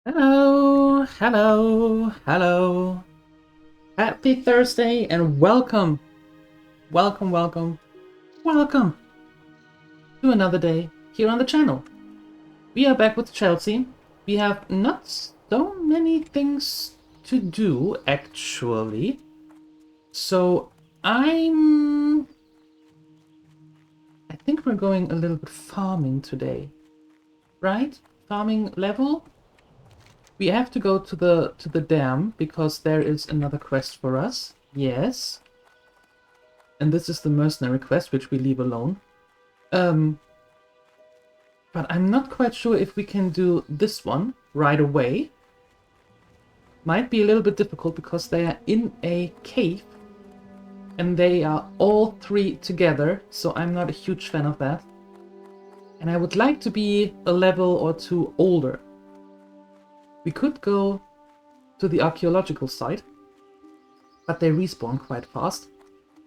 Hello, hello, hello. Happy Thursday and welcome, welcome to another day here on the channel. We are back with Chelsea. We have not so many things to do actually. So I think we're going a little bit farming today. Right? Farming level? We have to go to the dam because there is another quest for us. Yes. And this is the mercenary quest, which we leave alone. But I'm not quite sure if we can do this one right away. Might be a little bit difficult because they are in a cave. And they are all three together, so I'm not a huge fan of that. And I would like to be a level or two older. We could go to the archaeological site, but they respawn quite fast.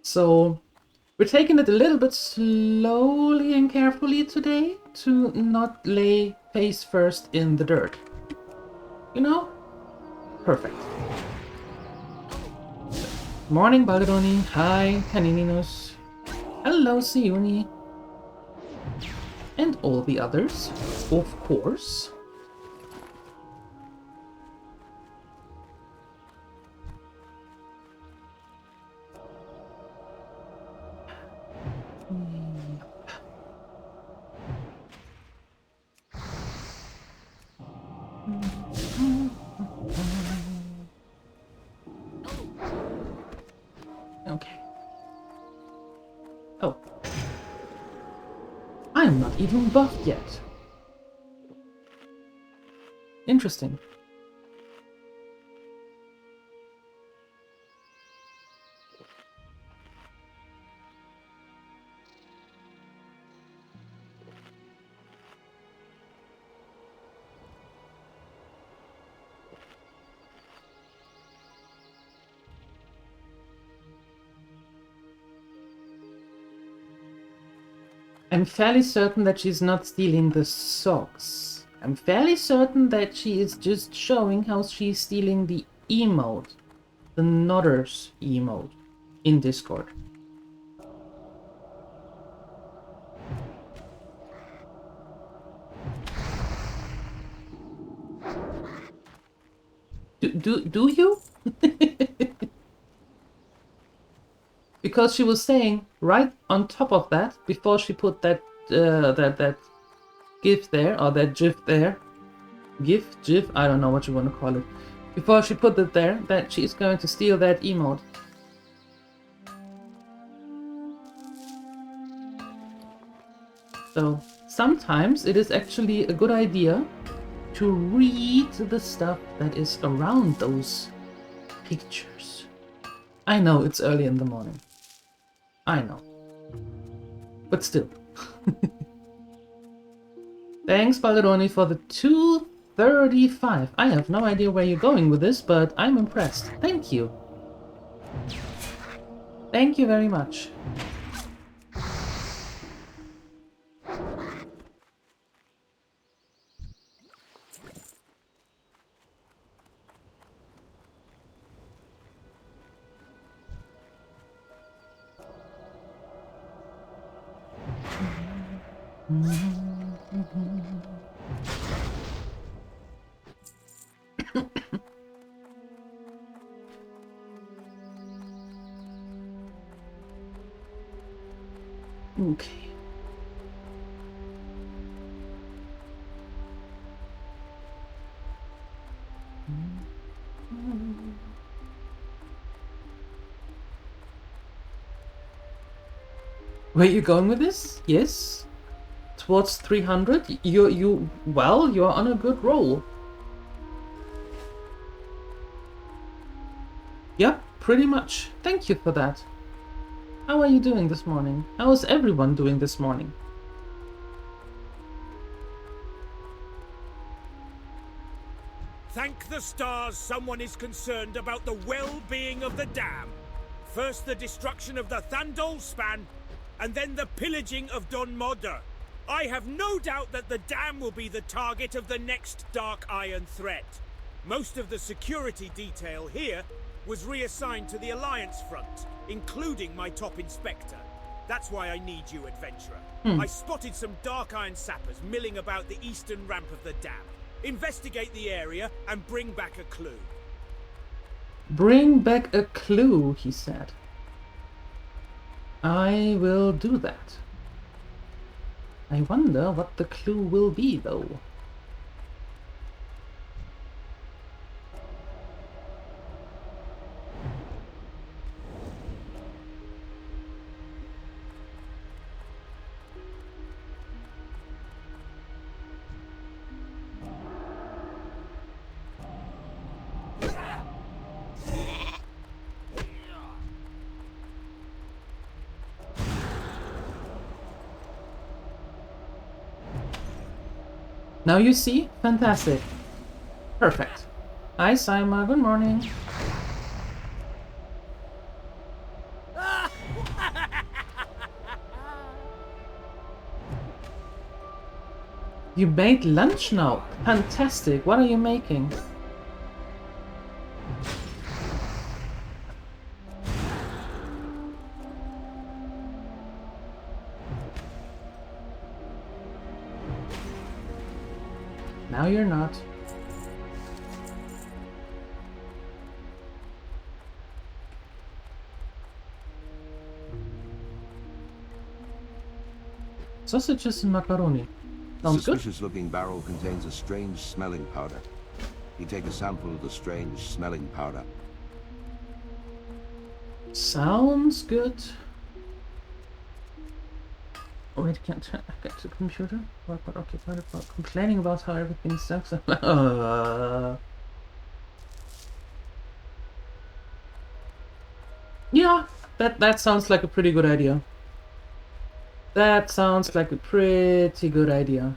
So we're taking it a little bit slowly and carefully today to not lay face first in the dirt. You know? Perfect. Morning, Balderoni. Hi, Canininus. Hello, Siuni. And all the others, of course. Okay. Oh. I'm not even buffed yet. Interesting. I'm fairly certain that she's not stealing the socks. I'm fairly certain that she is just showing how she's stealing the emote. The Nodders emote in Discord. Do you? Because she was saying right on top of that, before she put that that GIF there, or that GIF there, GIF, I don't know what you want to call it. Before she put it there, that she is going to steal that emote. So sometimes it is actually a good idea to read the stuff that is around those pictures. I know it's early in the morning. I know. But still. Thanks, Balderoni, for the 235. I have no idea where you're going with this, but I'm impressed. Thank you. Thank you very much. Okay. Where you going with this? Yes? Towards 300? You're on a good roll. Yep, pretty much. Thank you for that. How are you doing this morning? How is everyone doing this morning? Thank the stars someone is concerned about the well-being of the dam. First the destruction of the Thandol span, and then the pillaging of Don Modder. I have no doubt that the dam will be the target of the next Dark Iron threat. Most of the security detail here was reassigned to the Alliance front, including my top inspector. That's why I need you, adventurer. I spotted some Dark Iron sappers milling about the eastern ramp of the dam. Investigate the area and bring back a clue. Bring back a clue, he said. I will do that. I wonder what the clue will be, though. Now you see? Fantastic. Perfect. Hi, Simon. Good morning. You made lunch now. Fantastic. What are you making? Now you're not. Sausages and macaroni. Sounds good. Suspicious-looking barrel contains a strange smelling powder. You take a sample of the strange smelling powder. Sounds good. Oh wait, can't I get to the computer? What occupied about complaining about how everything sucks? Yeah, that sounds like a pretty good idea. That sounds like a pretty good idea.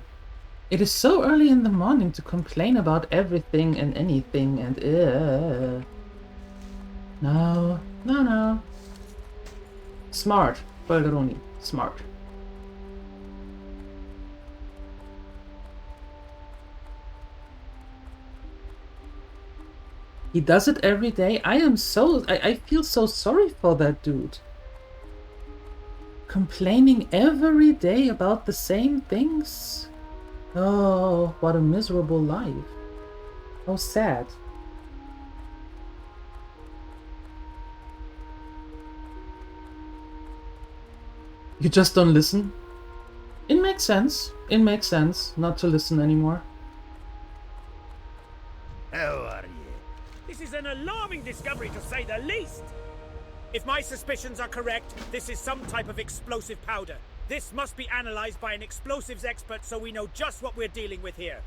It is so early in the morning to complain about everything and anything and No, no, no. Smart, Balderoni, smart. He does it every day. I feel so sorry for that dude. Complaining every day about the same things. Oh, what a miserable life. How sad. You just don't listen? It makes sense. It makes sense not to listen anymore. How are you? This is an alarming discovery, to say the least. If my suspicions are correct, this is some type of explosive powder. This must be analyzed by an explosives expert so we know just what we're dealing with here.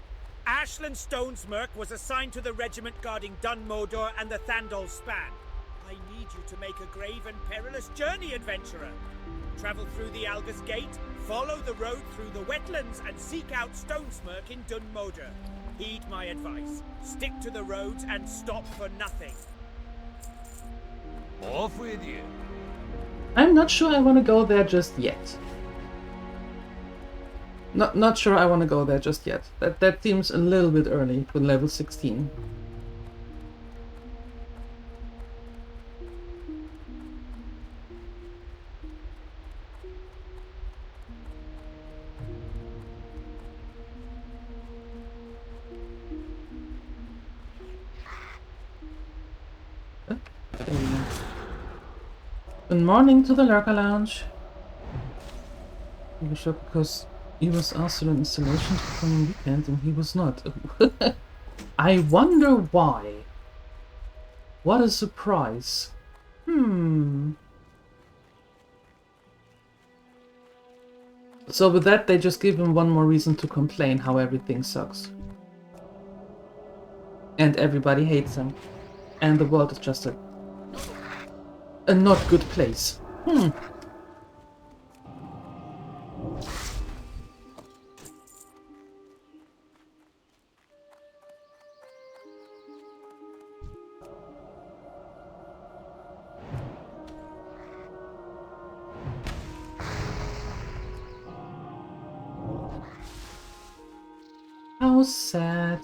Ashland Stonesmirk was assigned to the regiment guarding Dun Modor and the Thandol Span. I need you to make a grave and perilous journey, adventurer. Travel through the Algus Gate, follow the road through the wetlands, and seek out Stonesmirk in Dun Modor. Heed my advice. Stick to the roads and stop for nothing. Off with you. I'm not sure I want to go there just yet. Not sure I want to go there just yet. That seems a little bit early with level 16. Good morning to the Lurker Lounge. Maybe sure because he was asked to an installation for coming weekend and he was not. I wonder why. What a surprise. So with that, they just give him one more reason to complain how everything sucks. And everybody hates him. And the world is just a not good place. How sad.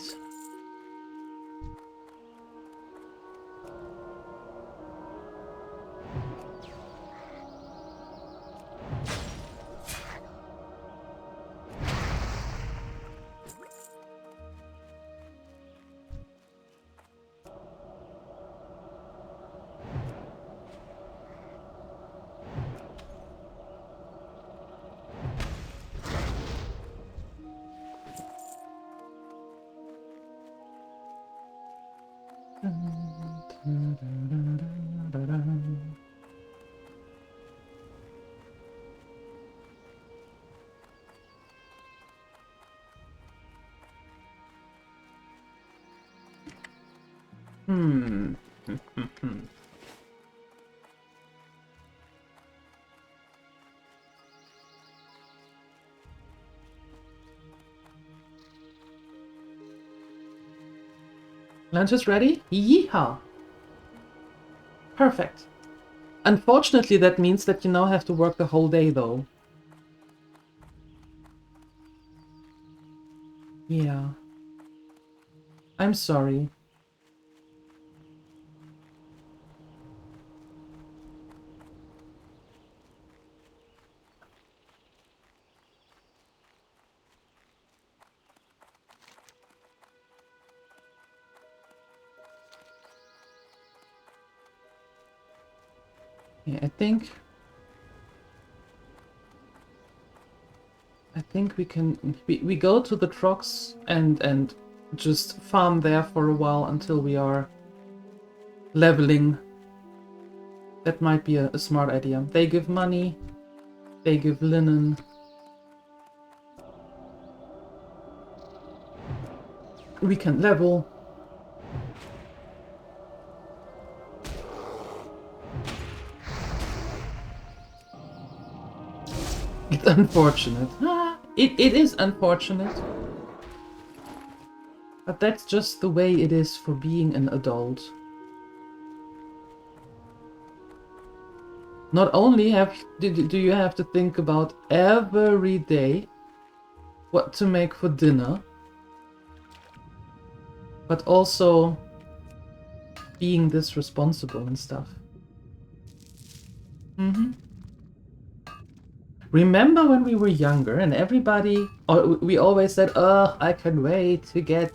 Hmm. Lunch is ready? Yeehaw! Perfect. Unfortunately, that means that you now have to work the whole day, though. Yeah. I'm sorry. Yeah, I think we can we go to the trucks and just farm there for a while until we are leveling. That might be a smart idea. They give money, they give linen. We can level. It's unfortunate. It is unfortunate. But that's just the way it is for being an adult. Not only do you have to think about every day what to make for dinner, but also being this responsible and stuff. Remember when we were younger and we always said, oh, I can wait to get,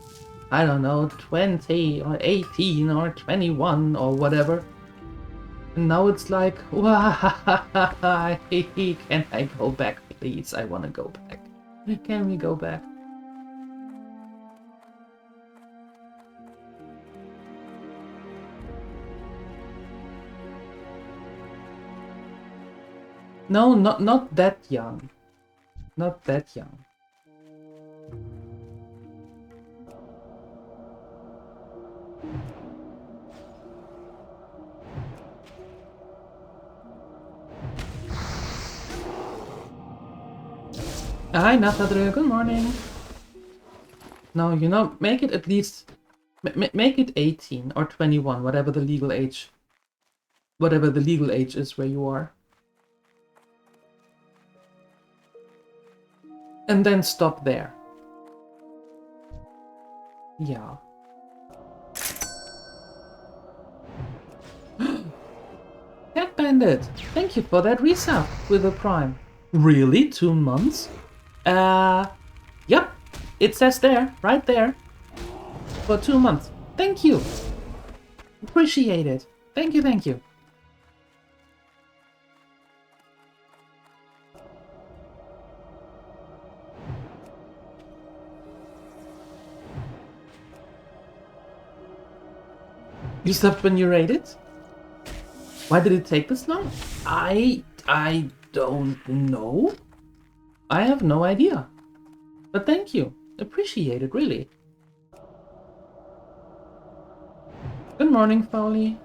I don't know, 20 or 18 or 21 or whatever. And now it's like, why can I go back, please? I want to go back. Can we go back? No, not that young. Not that young. Hi, Nathadre, good morning. No, you know, make it at least... make it 18 or 21, whatever the legal age... whatever the legal age is where you are. And then stop there. Yeah. Cat Bandit, thank you for that resub with a Prime. Really? 2 months? Yep. It says there, right there. For 2 months. Thank you. Appreciate it. Thank you, thank you. You stopped when you raided? Why did it take this long? I don't know. I have no idea. But thank you. Appreciate it, really. Good morning, Foley.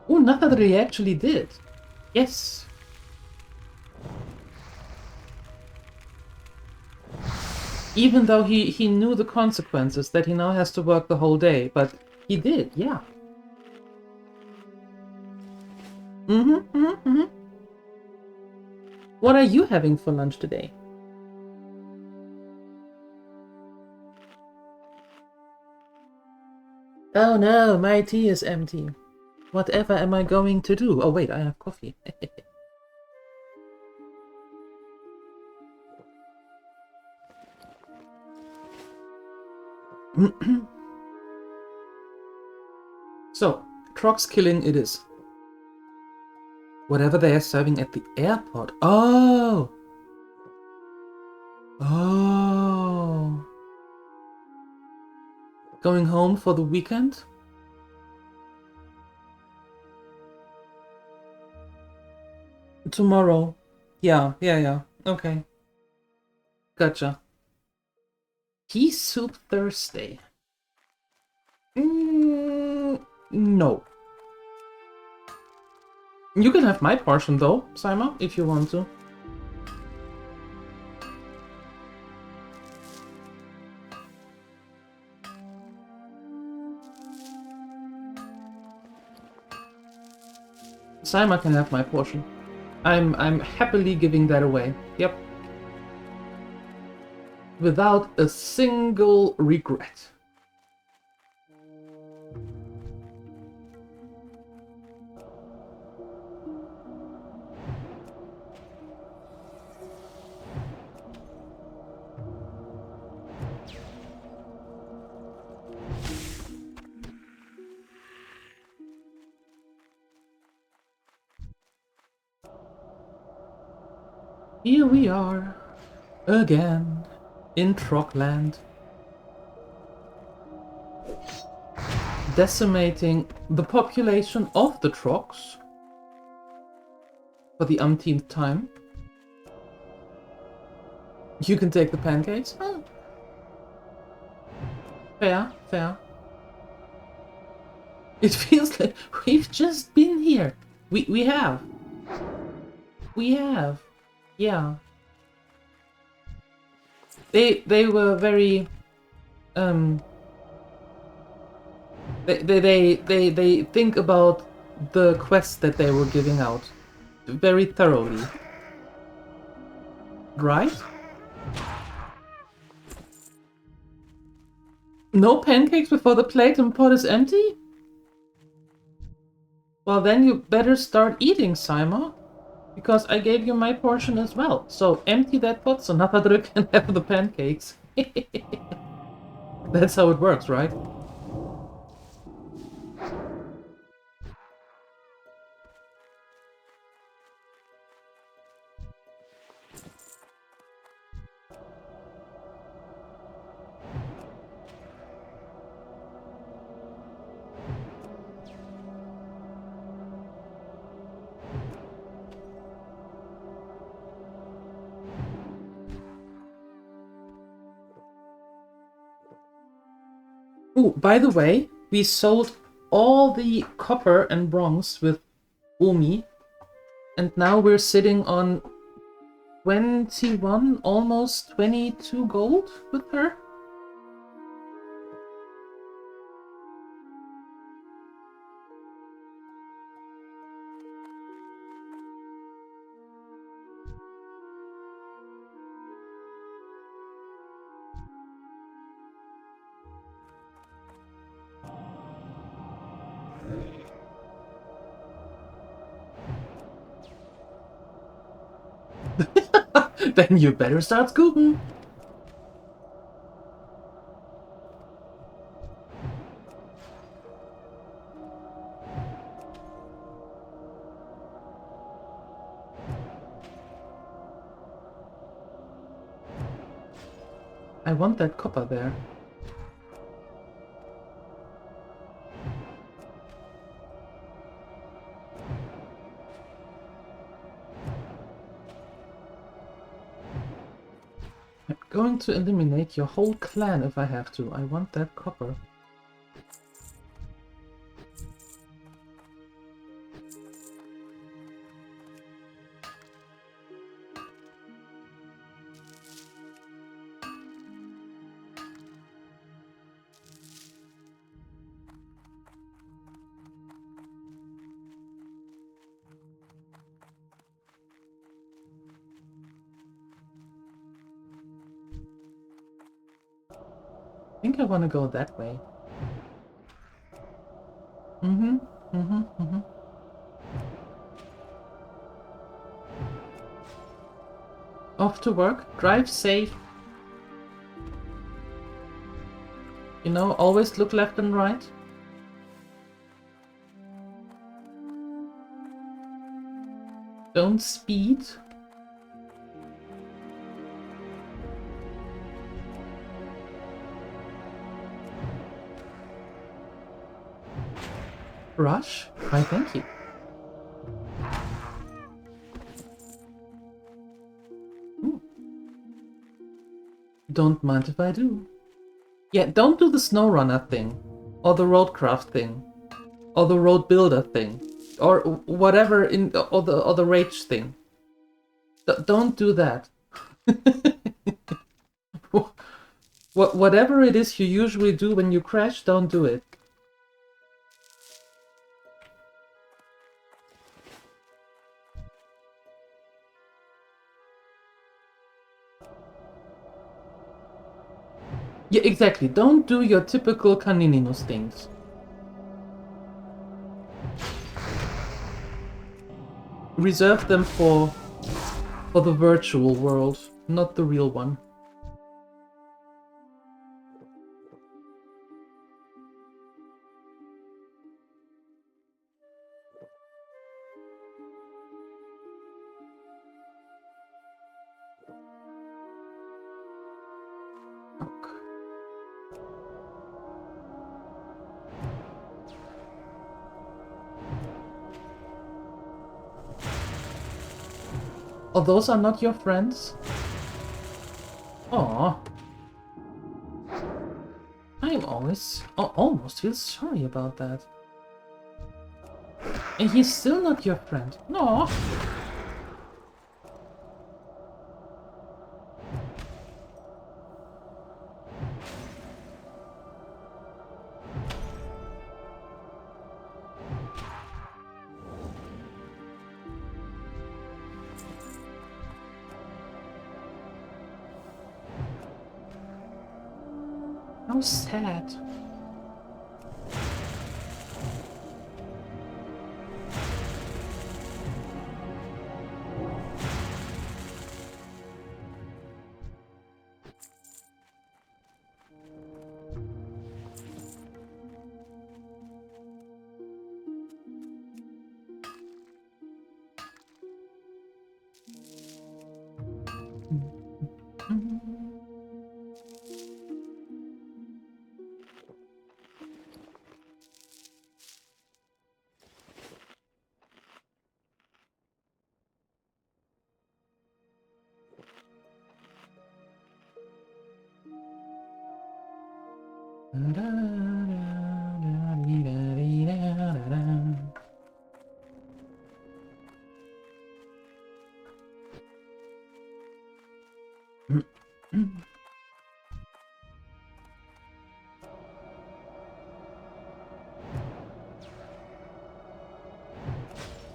Oh, nothing that he actually did. Yes. Even though he knew the consequences, that he now has to work the whole day, but he did, yeah. What are you having for lunch today? Oh no, my tea is empty. Whatever am I going to do? Oh wait, I have coffee. So, Trox killing it is. Whatever they are serving at the airport. Oh! Oh! Going home for the weekend? Tomorrow. Yeah. Okay. Gotcha. Pea soup Thursday. No. You can have my portion though, Saima, if you want to. Saima can have my portion. I'm happily giving that away. Yep. Without a single regret. Here we are, again, in Trogland. Decimating the population of the Trogs for the umpteenth time. You can take the pancakes. Oh. Fair. It feels like we've just been here. We have. Yeah. They were very they think about the quest that they were giving out very thoroughly. Right? No pancakes before the plate and pot is empty? Well, then you better start eating, Saima. Because I gave you my portion as well. So empty that pot so Napadru can have the pancakes. That's how it works, right? Ooh, by the way, we sold all the copper and bronze with Umi, and now we're sitting on 21, almost 22 gold with her. Then you better start scooping. I want that copper there. I'm going to eliminate your whole clan if I have to. I want that copper. think I want to go that way. Mm-hmm. Off to work. Drive safe. You know, always look left and right. Don't speed. Rush? Why, thank you. Ooh. Don't mind if I do. Yeah, don't do the SnowRunner thing. Or the Roadcraft thing. Or the Road Builder thing. Or whatever in or the Rage thing. Don't do that. Whatever it is you usually do when you crash, don't do it. Yeah, exactly. Don't do your typical Canininus things. Reserve them for the virtual world, not the real one. Oh, those are not your friends? Aww. I'm almost feel sorry about that. And he's still not your friend. No. How sad.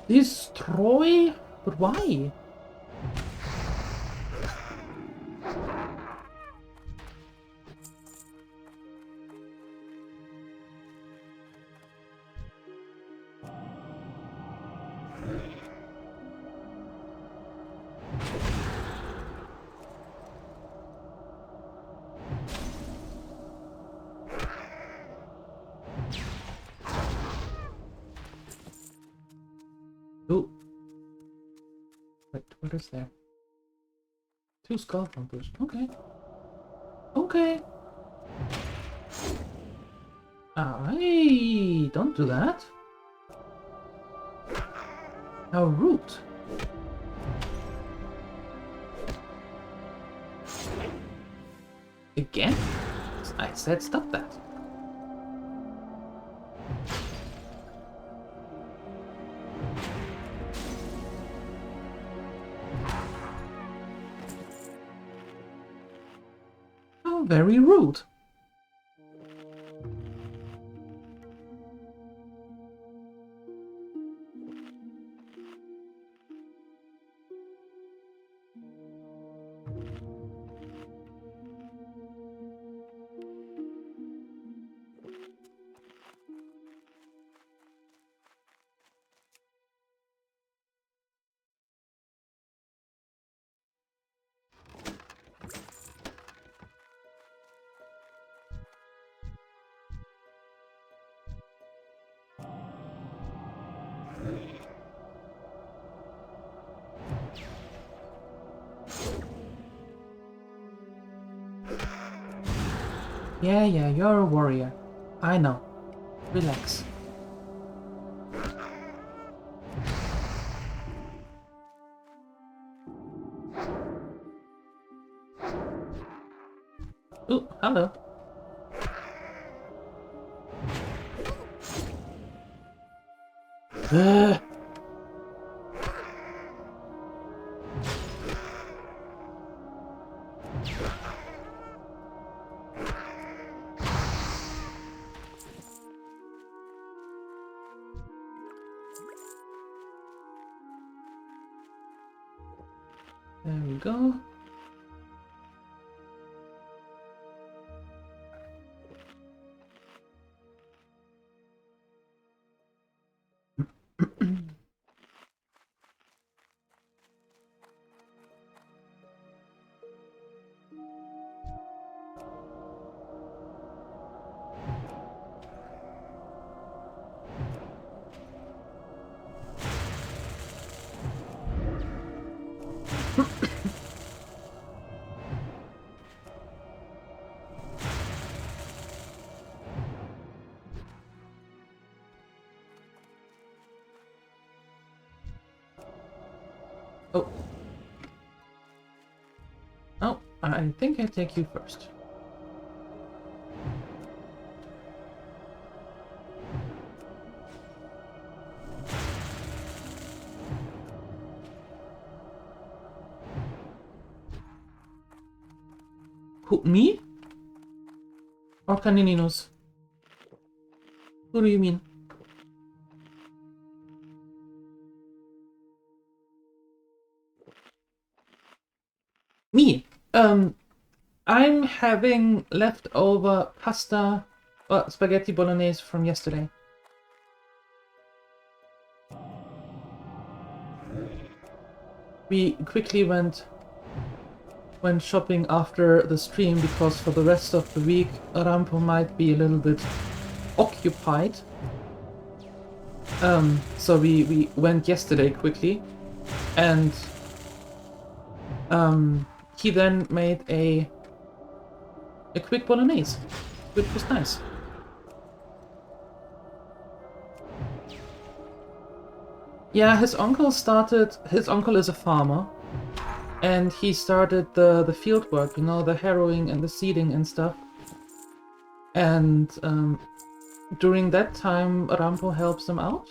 Destroy? But why? Ooh. Wait, what is there? 2 skull thumpers. Okay. Okay. Hey, don't do that. How rude. Again? I said stop that. How very rude. Yeah, you're a warrior. I know. Relax. Ooh, hello. Ugh. There we go. Oh. Oh, I think I take you first. Who, me? Or Canininus? Who do you mean? Me. I'm having leftover pasta or spaghetti bolognese from yesterday. We quickly went shopping after the stream because for the rest of the week Rampo might be a little bit occupied. So we went yesterday quickly, and he then made a quick bolognese, which was nice. Yeah, his uncle is a farmer, and he started the field work, you know, the harrowing and the seeding and stuff. And during that time, Rampo helps him out.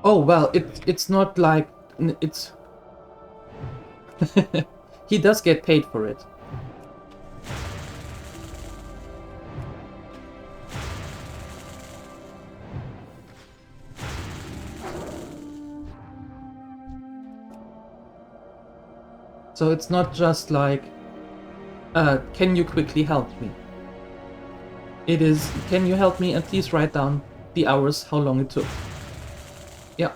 Oh, well, it's not like it's he does get paid for it. So it's not just like, can you quickly help me? It is, can you help me and please write down the hours, how long it took. Yeah.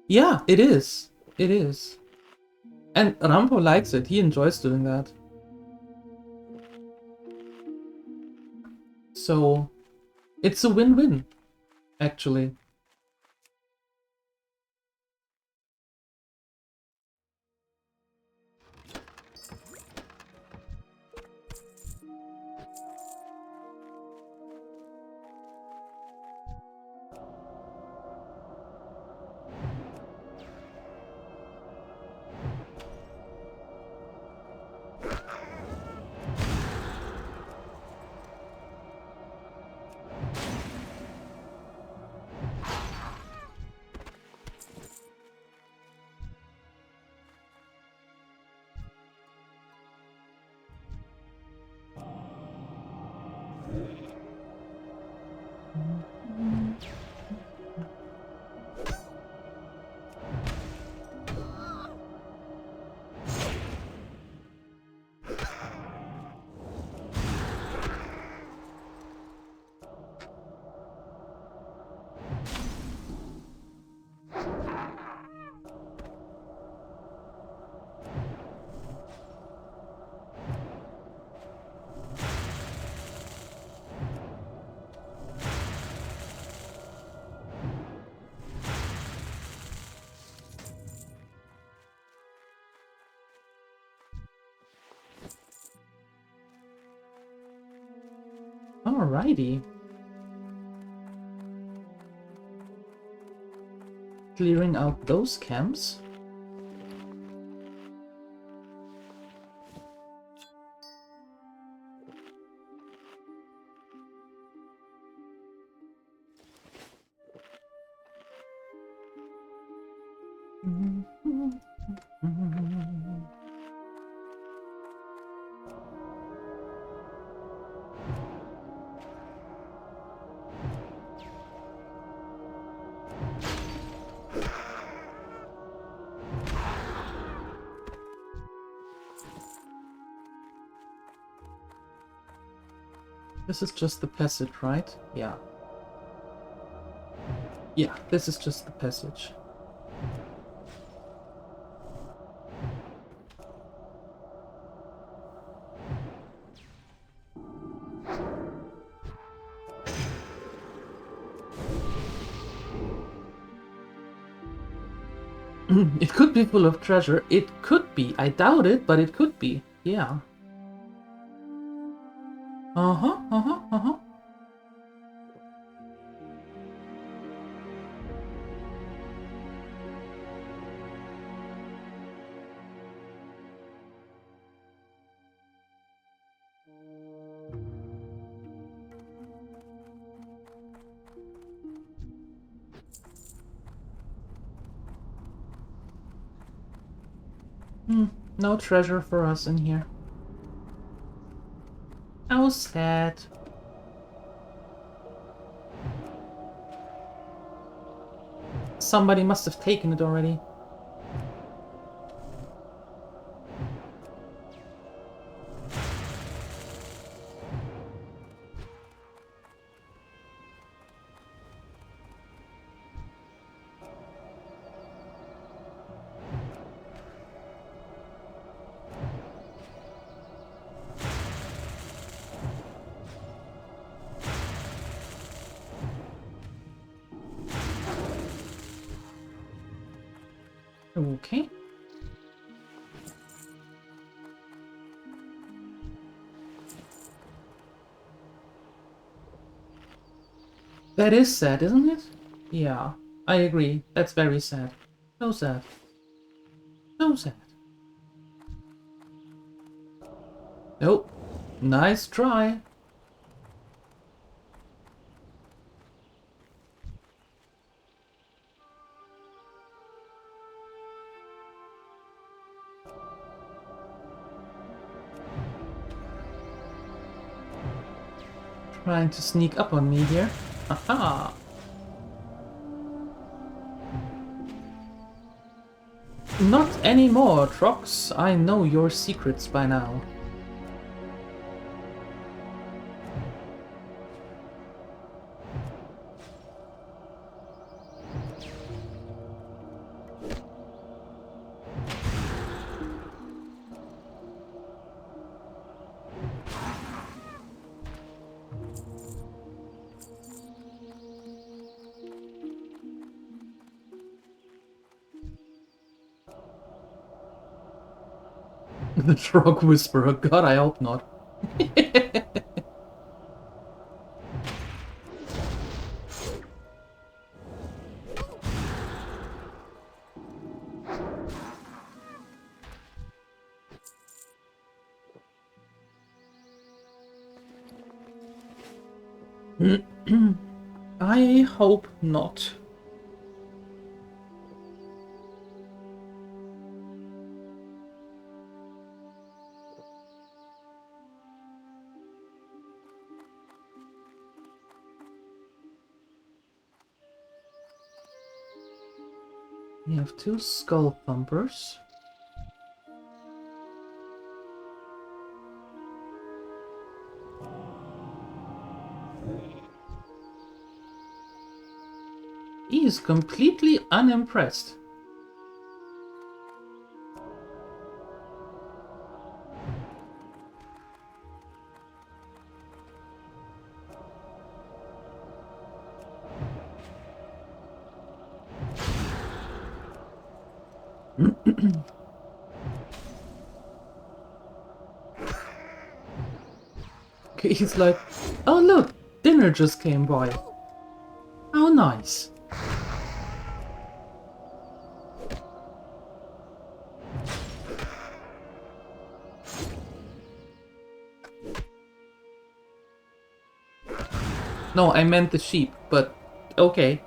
Yeah, it is. It is. And Rampo likes it. He enjoys doing that. So, it's a win-win, actually. Alrighty. Clearing out those camps. This is just the passage, right? Yeah. Yeah, this is just the passage. It could be full of treasure. It could be. I doubt it, but it could be. Yeah. Uh-huh, uh-huh, uh-huh. No treasure for us in here. How sad. Somebody must have taken it already. Okay. That is sad, isn't it? Yeah, I agree. That's very sad. So sad. So sad. Nope. Nice try. Trying to sneak up on me here. Aha! Not anymore, Trox. I know your secrets by now. The Frog Whisperer. God, I hope not. I hope not. We have 2 skull thumpers. He is completely unimpressed. Okay, he's like, oh look, dinner just came by. How nice. No, I meant the sheep, but okay.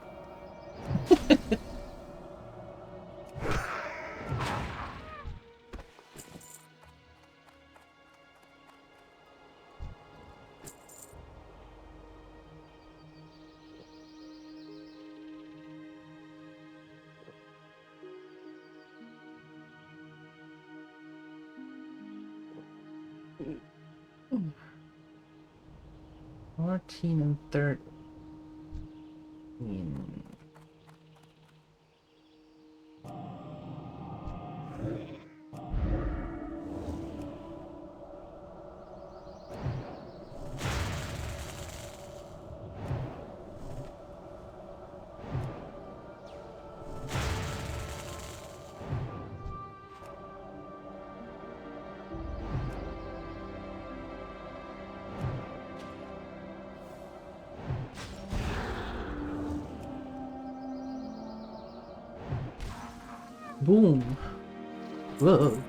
Mm. 14 and 13. Boom. Whoa.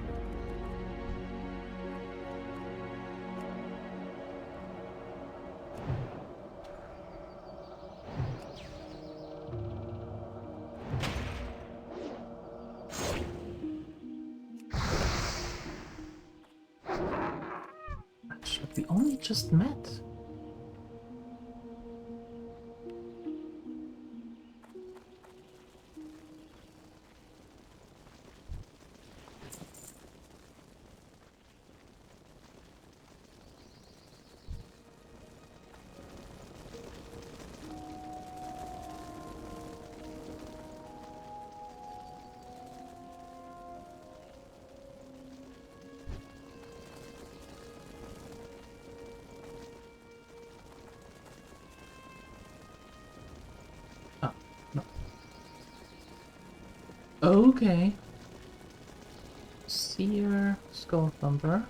But we only just met. Oh, no. Okay. Seer, Skull Thumper.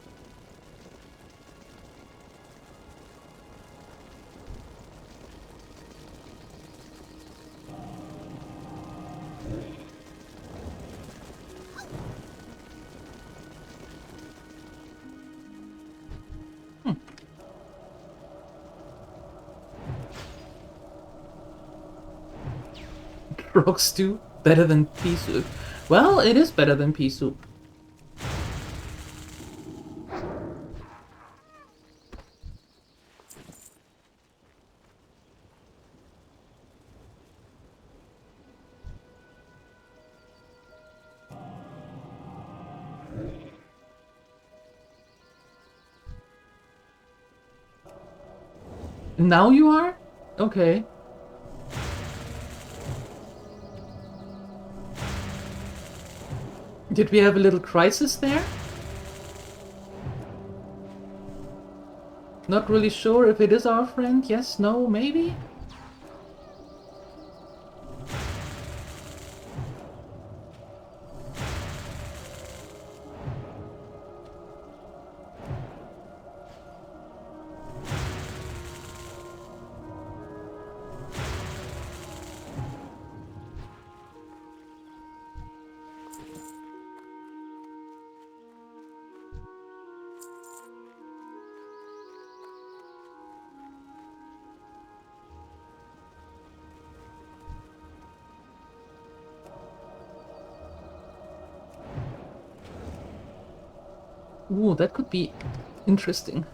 Frog stew? Better than pea soup. Well, it is better than pea soup. Now you are? Okay. Did we have a little crisis there? Not really sure if it is our friend. Yes, no, maybe? Ooh, that could be interesting.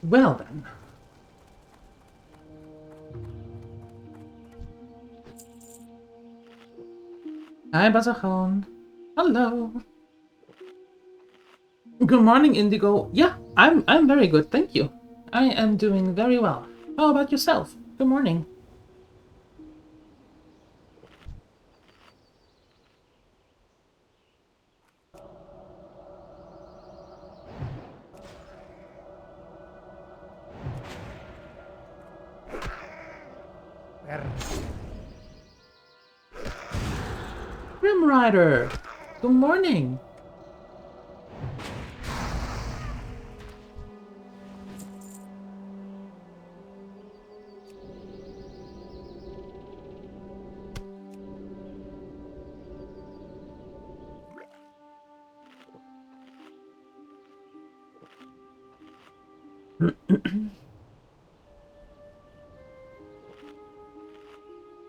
Well then. Hi, Bazachoon. Hello. Good morning, Indigo. Yeah, I'm very good, thank you. I am doing very well. How about yourself? Good morning. Grim Rider. Good morning.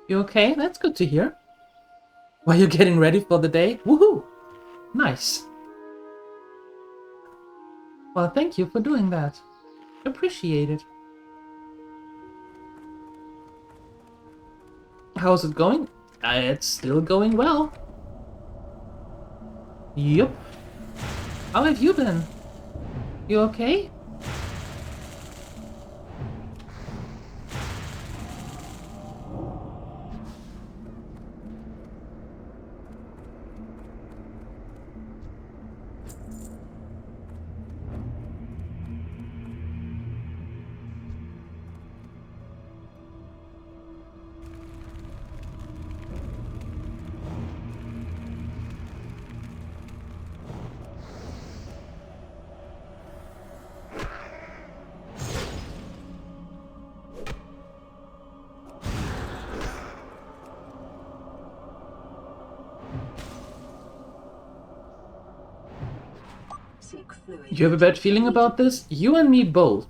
You okay? That's good to hear. While you're getting ready for the day? Woohoo! Nice. Well, thank you for doing that. Appreciate it. How's it going? It's still going well. Yup. How have you been? You okay? You have a bad feeling about this? You and me both.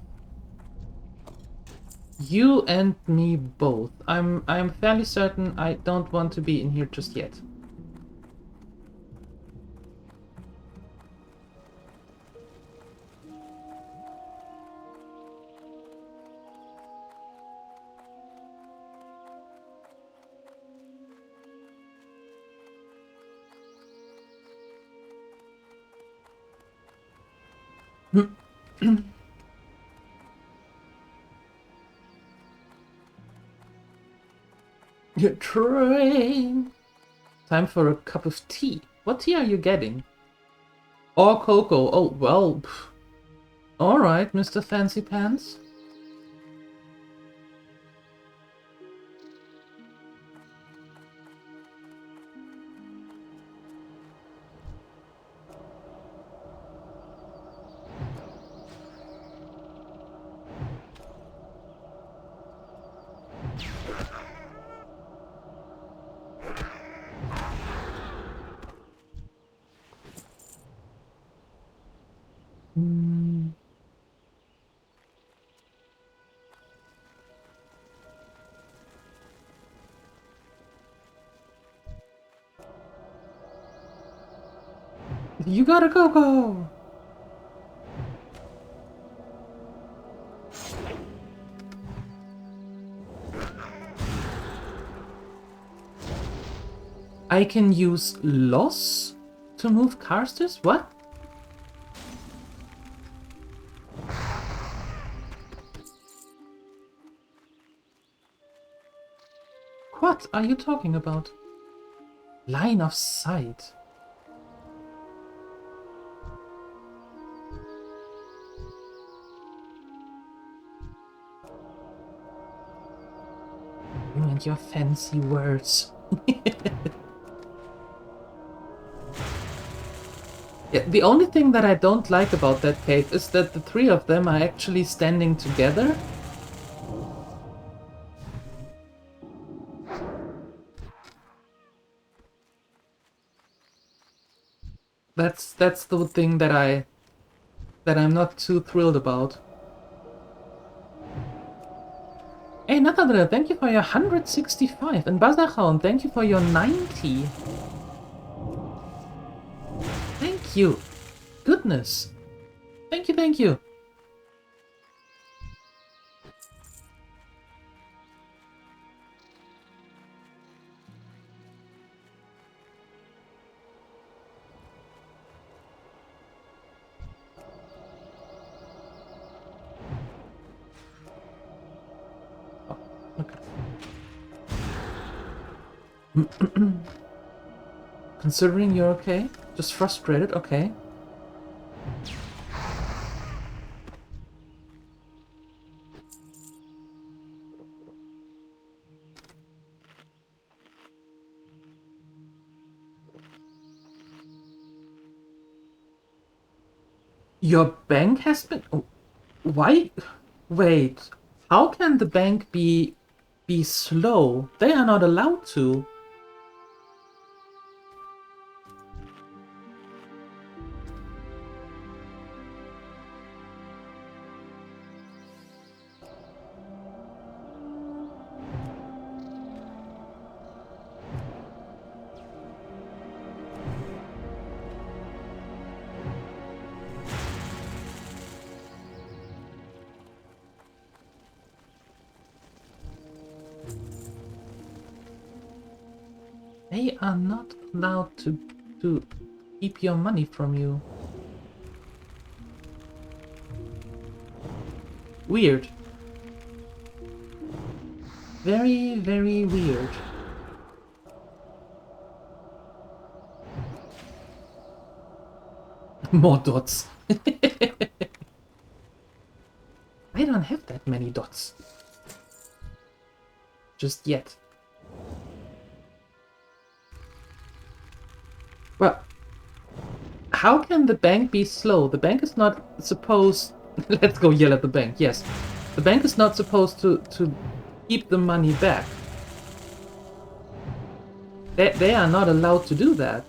You and me both. I'm fairly certain I don't want to be in here just yet. Your train. Time for a cup of tea. What tea are you getting? Or cocoa? Oh, well. Alright, Mr. Fancy Pants. You got a cocoa! I can use loss to move casters? What? What are you talking about? Line of sight. You and your fancy words. Yeah, the only thing that I don't like about that cave is that the three of them are actually standing together. That's the thing that I'm not too thrilled about. Hey Nathaniel, thank you for your 165, and Bazachown, thank you for your 90. Thank you. Goodness. Thank you, thank you. Considering you're okay? Just frustrated? Okay. Your bank has been... Oh, why? Wait. How can the bank be slow? They are not allowed to. They are not allowed to keep your money from you. Weird. Very, very weird. More dots. I don't have that many dots. Just yet. Well, how can the bank be slow? The bank is not supposed... Let's go yell at the bank, yes. The bank is not supposed to keep the money back. They are not allowed to do that.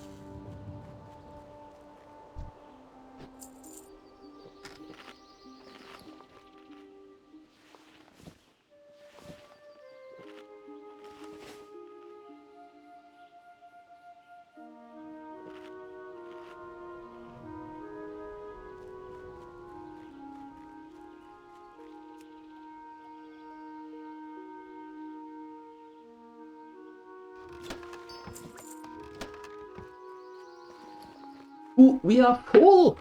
Ooh, we are full!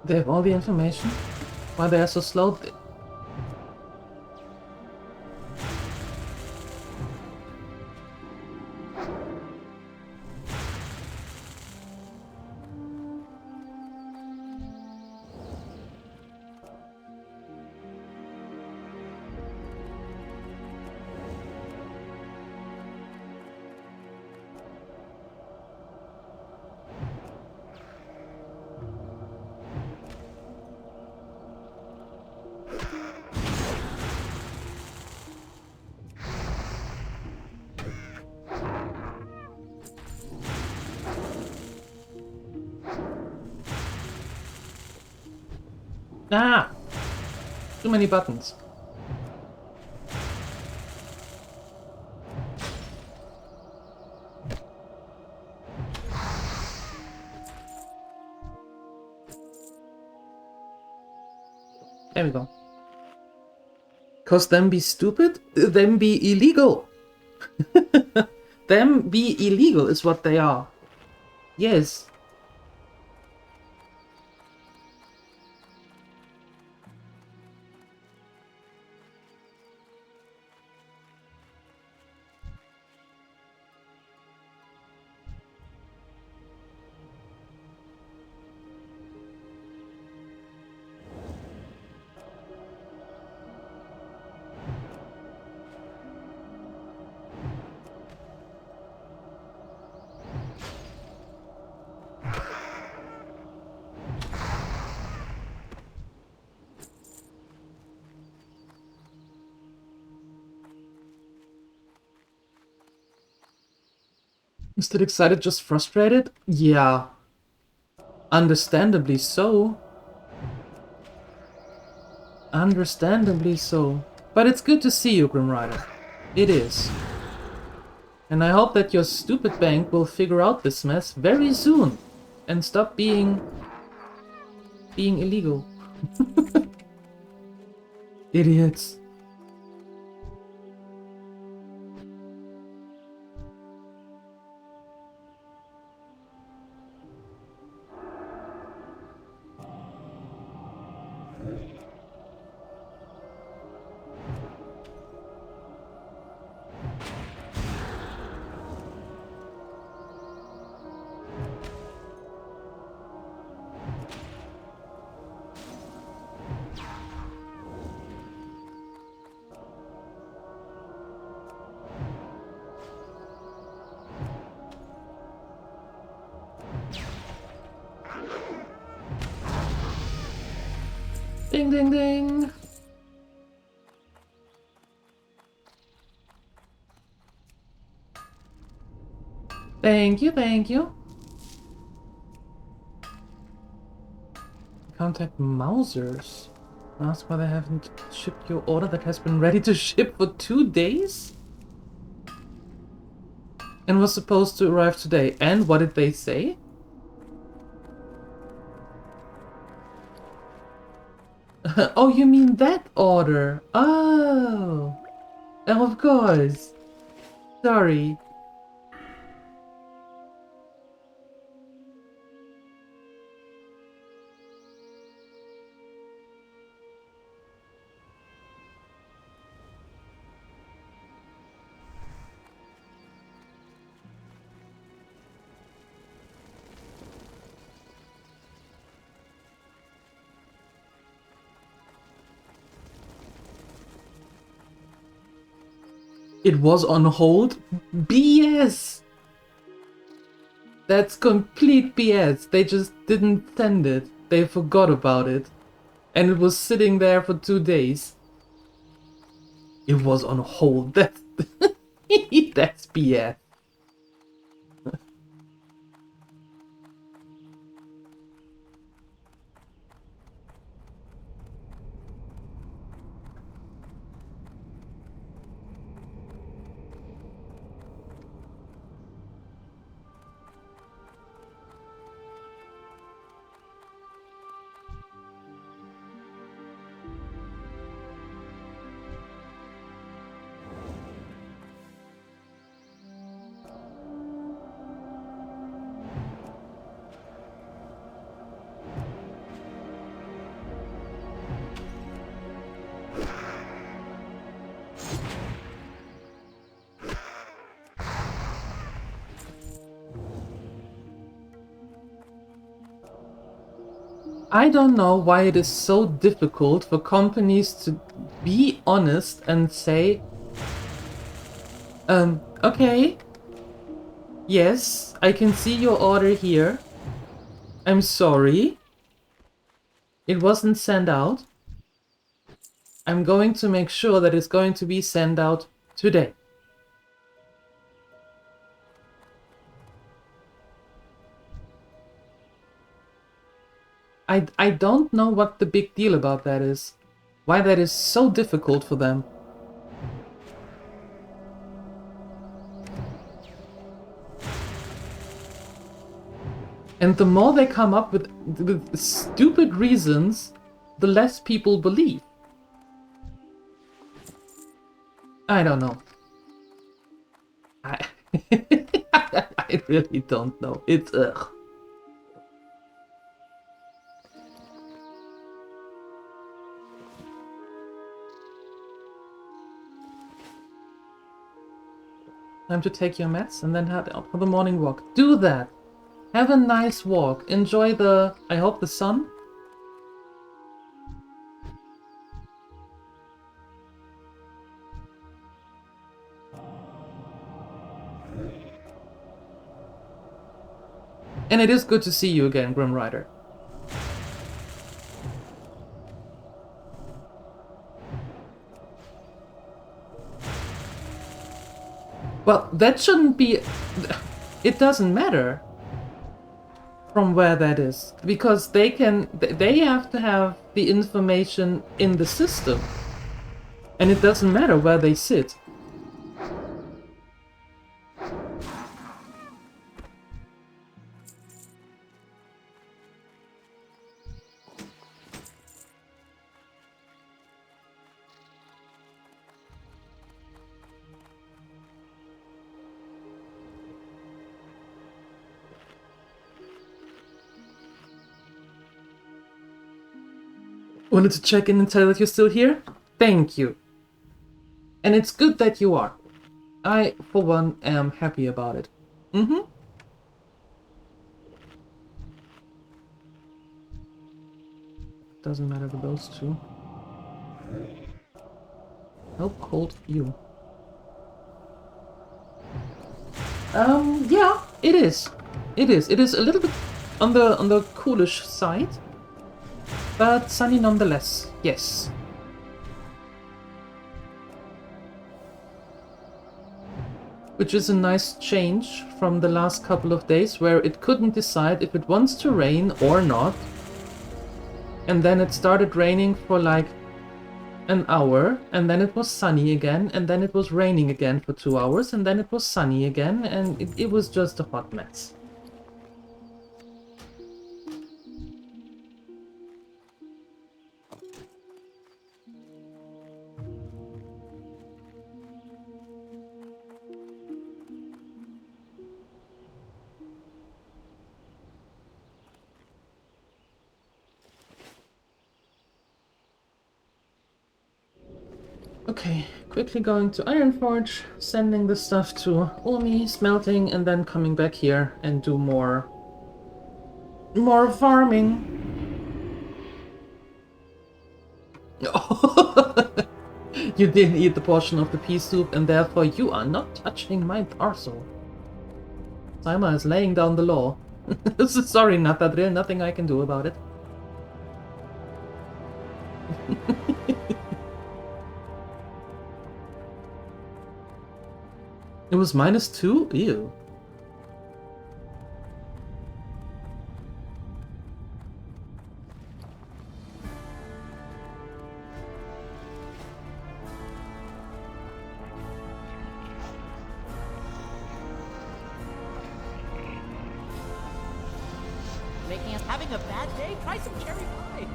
They have all the information? Why they are so slow? Ah! Too many buttons. There we go. Cause them be stupid, them be illegal. Them be illegal is what they are. Yes. Instead excited, just frustrated? Yeah. Understandably so. Understandably so. But it's good to see you, Grim Rider. It is. And I hope that your stupid bank will figure out this mess very soon. And stop being illegal. Idiots. Ding, ding, ding. Thank you, thank you. Contact Mausers. Ask why they haven't shipped your order that has been ready to ship for 2 days? And was supposed to arrive today. And what did they say? Oh, you mean that order? Oh. Oh, of course. Sorry. It was on hold? BS! That's complete BS. They just didn't send it. They forgot about it. And it was sitting there for 2 days. It was on hold. That's that's BS. I don't know why it is so difficult for companies to be honest and say, okay, yes, I can see your order here. I'm sorry. It wasn't sent out. I'm going to make sure that it's going to be sent out today. I don't know what the big deal about that is. Why that is so difficult for them. And the more they come up with stupid reasons, the less people believe. I don't know. I really don't know. It's ugh. Time to take your meds and then head out for the morning walk. Do that! Have a nice walk. Enjoy the, I hope, the sun. And it is good to see you again, Grim Rider. Well, that shouldn't be... It doesn't matter from where that is, because they have to have the information in the system, and it doesn't matter where they sit. Wanted to check in and tell that you're still here? Thank you. And it's good that you are. I, for one, am happy about it. Mm-hmm. Doesn't matter with those two. How cold you? Yeah, it is. It is. It is a little bit on the coolish side. But sunny nonetheless, yes. Which is a nice change from the last couple of days where it couldn't decide if it wants to rain or not. And then it started raining for like an hour, and then it was sunny again, and then it was raining again for 2 hours, and then it was sunny again, and it was just a hot mess. Okay, quickly going to Ironforge, sending the stuff to Umi, smelting, and then coming back here and do more farming. You didn't eat the portion of the pea soup, and therefore you are not touching my parcel. Saima is laying down the law. Sorry, Natadril, nothing I can do about it. It was -2? Ew. Making us having a bad day? Try some cherry pie.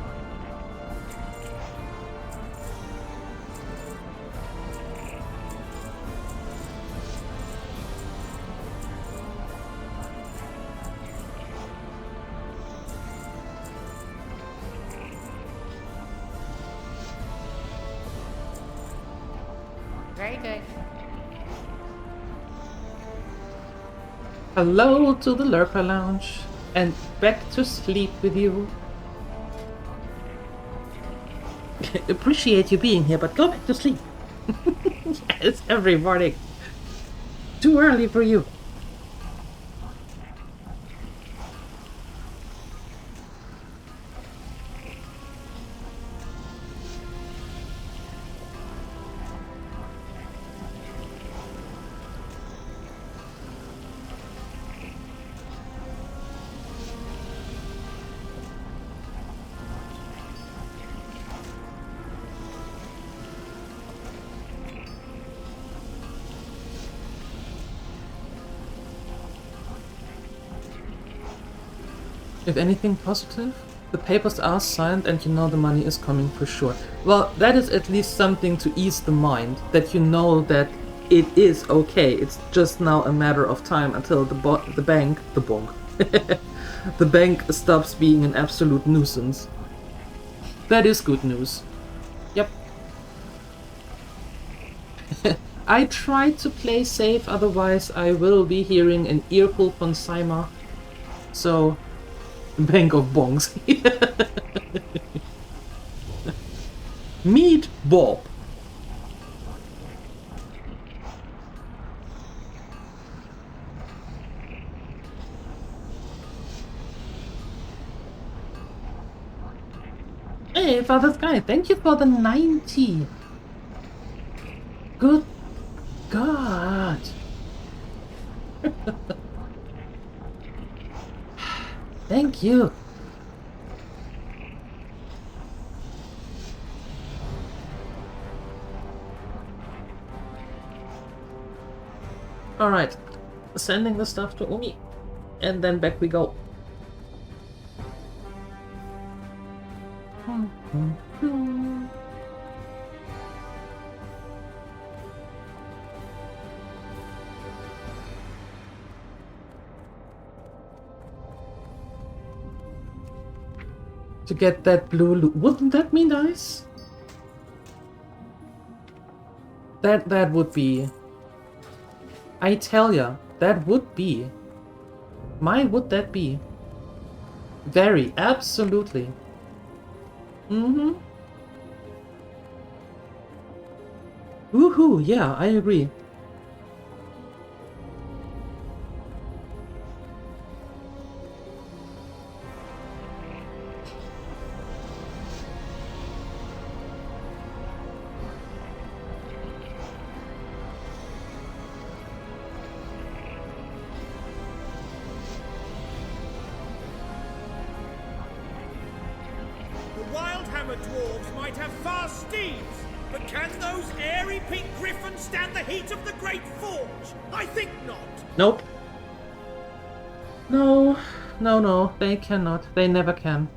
Very good. Hello to the Lurper Lounge, and back to sleep with you. Appreciate you being here, but go back to sleep. It's every morning. Too early for you. If anything positive, the papers are signed and you know the money is coming for sure. Well, that is at least something to ease the mind, that you know that it is okay. It's just now a matter of time until the bank the bank stops being an absolute nuisance. That is good news. Yep. I try to play safe, otherwise I will be hearing an earful from Saima. So, bank of bongs. Meet Bob. Hey, Father Sky, thank you for the 90. Good God. Thank you. Alright, sending the stuff to Umi, and then back we go. To get that blue loot. Wouldn't that be nice? That would be. I tell ya, that would be. My, would that be? Very, absolutely. Mm-hmm. Woohoo, yeah, I agree. armored dwarves might have fast steeds, but can those airy pink griffins stand the heat of the Great Forge? I think not. Nope. No, no, they cannot. They never can.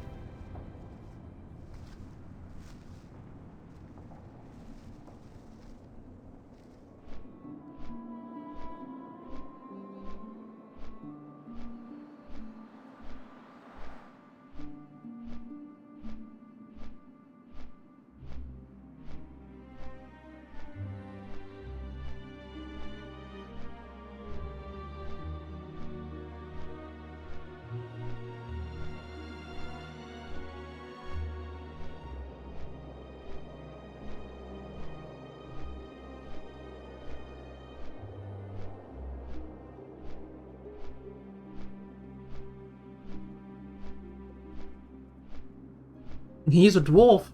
He's a dwarf.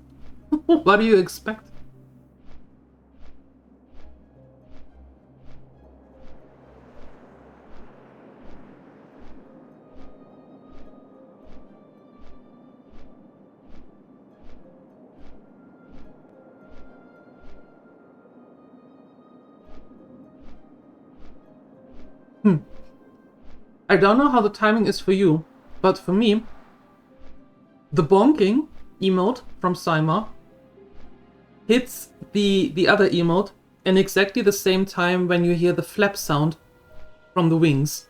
What do you expect? I don't know how the timing is for you, but for me, the bonking emote from Seimer hits the other emote in exactly the same time when you hear the flap sound from the wings.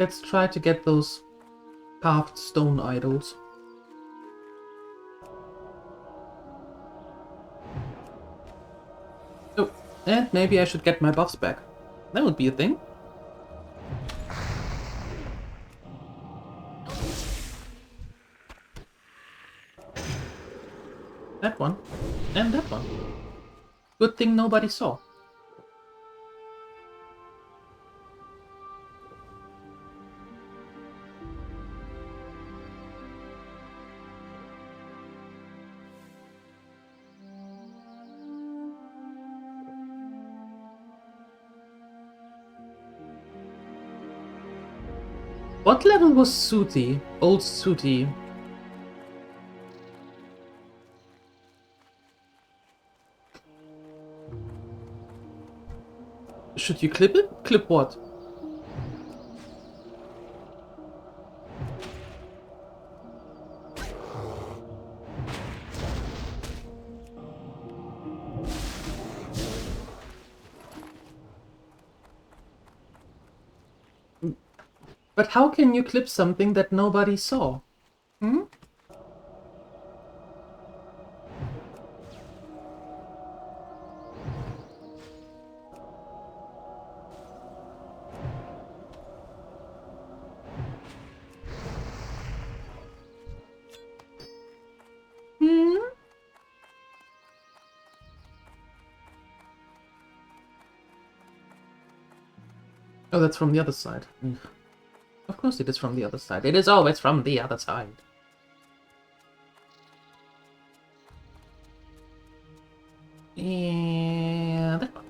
Let's try to get those carved stone idols. Oh, and maybe I should get my buffs back. That would be a thing. That one. And that one. Good thing nobody saw. What level was Sooty? Old Sooty. Should you clip it? Clip what? But how can you clip something that nobody saw? Hmm? Hmm? Oh, that's from the other side. Mm. Of course it is from the other side. It is always from the other side. Yeah, that one.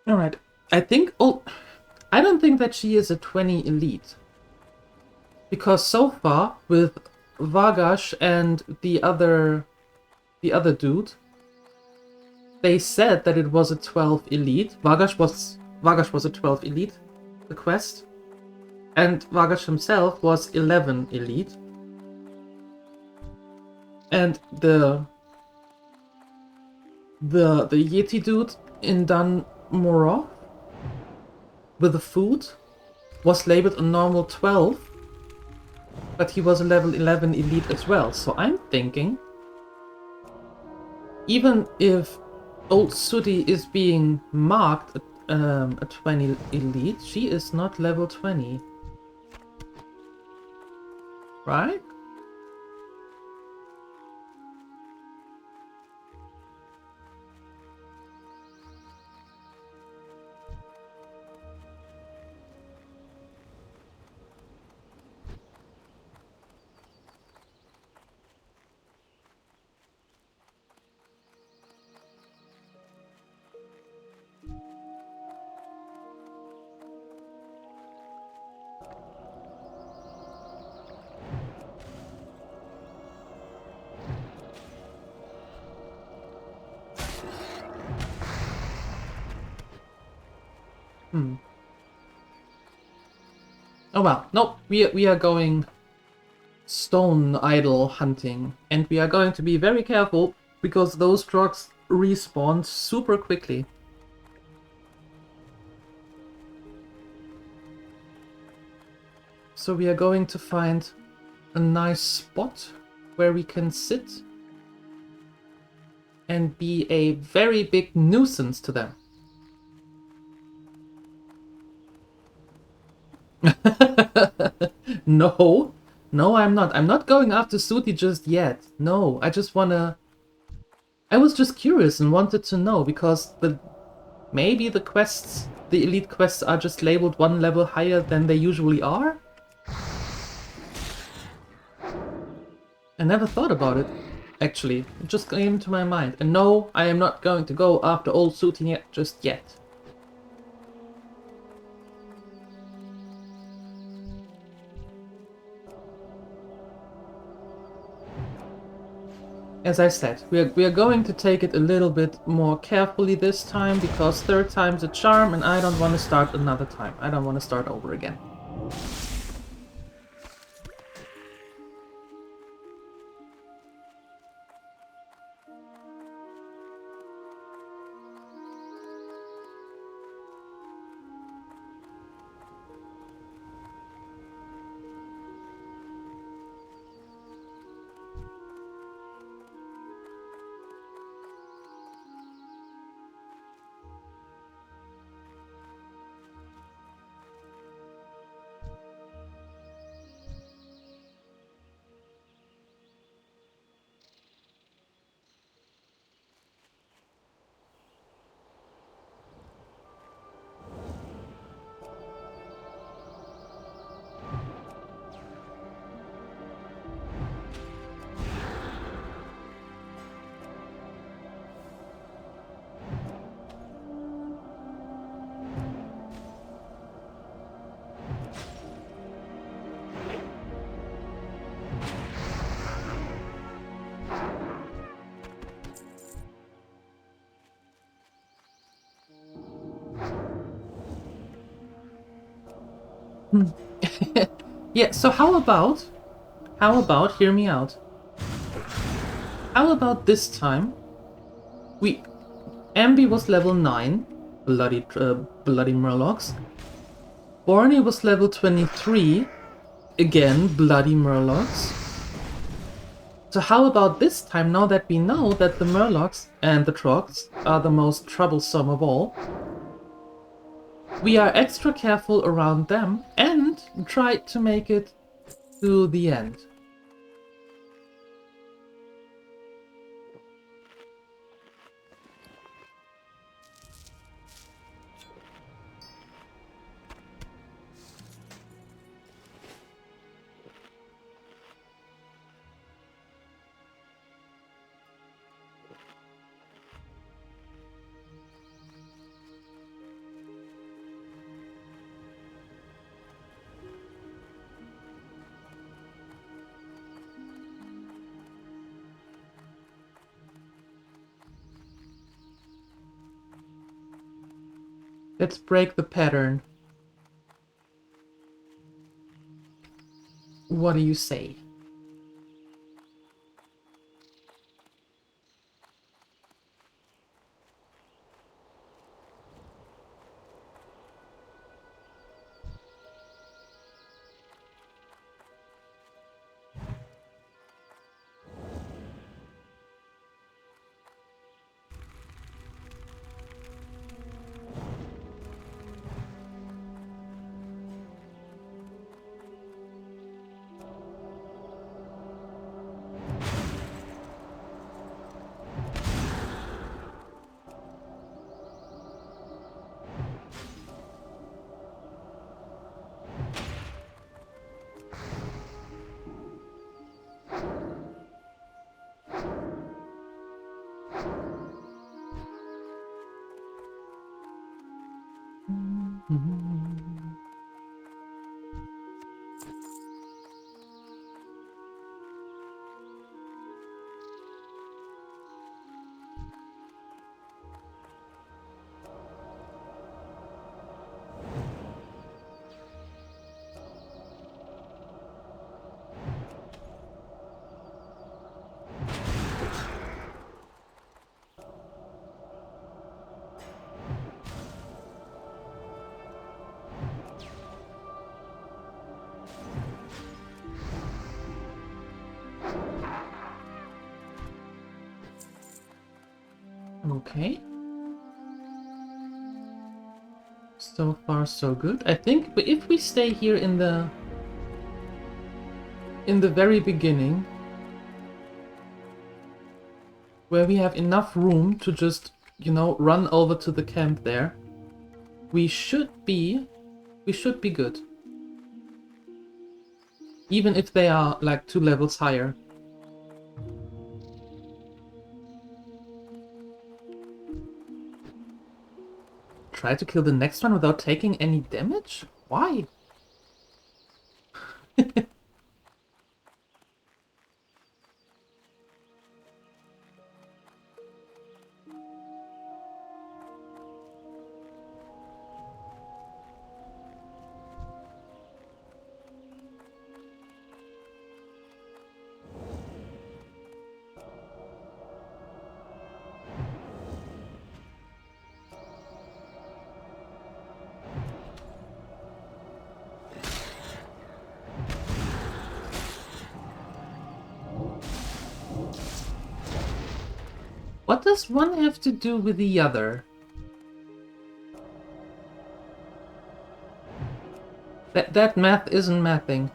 Alright. I think... Oh, I don't think that she is a 20 elite. Because so far, with Vargash and the other the other dude, they said that it was a 12 elite. Vargash was a 12 elite, the quest. And Vargash himself was 11 elite. And the Yeti dude in Dun Morov with the food was labeled a normal 12, but he was a level 11 elite as well. So I'm thinking, even if old Sudi is being marked a 20 elite, she is not level 20. Right? Oh well, nope, we are going stone idol hunting, and we are going to be very careful because those trucks respawn super quickly. So we are going to find a nice spot where we can sit and be a very big nuisance to them. No, I'm not. I'm not going after Sudi just yet. No, I was just curious and wanted to know because maybe the quests, the elite quests, are just labeled one level higher than they usually are. I never thought about it, actually. It just came to my mind. And no, I am not going to go after old Sudi just yet. As I said, we are going to take it a little bit more carefully this time, because third time's a charm and I don't want to start another time. I don't want to start over again. Yeah, so how about, hear me out. How about this time, Ambi was level 9, bloody Murlocs. Borny was level 23, again, bloody Murlocs. So how about this time, now that we know that the Murlocs and the Trogs are the most troublesome of all, we are extra careful around them and try to make it to the end. Let's break the pattern. What do you say? Okay. So far, so good. I think if we stay here in the very beginning, where we have enough room to just, you know, run over to the camp there, we should be good. Even if they are like 2 levels higher. Try to kill the next one without taking any damage? Why? What does one have to do with the other? That math isn't mathing.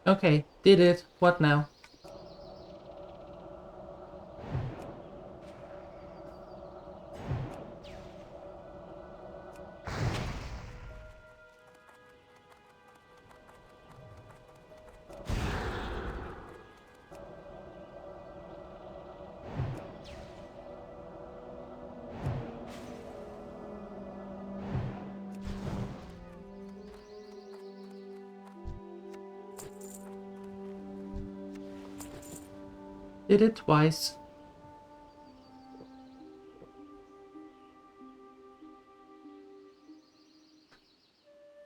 Okay, did it. What now? Did it twice.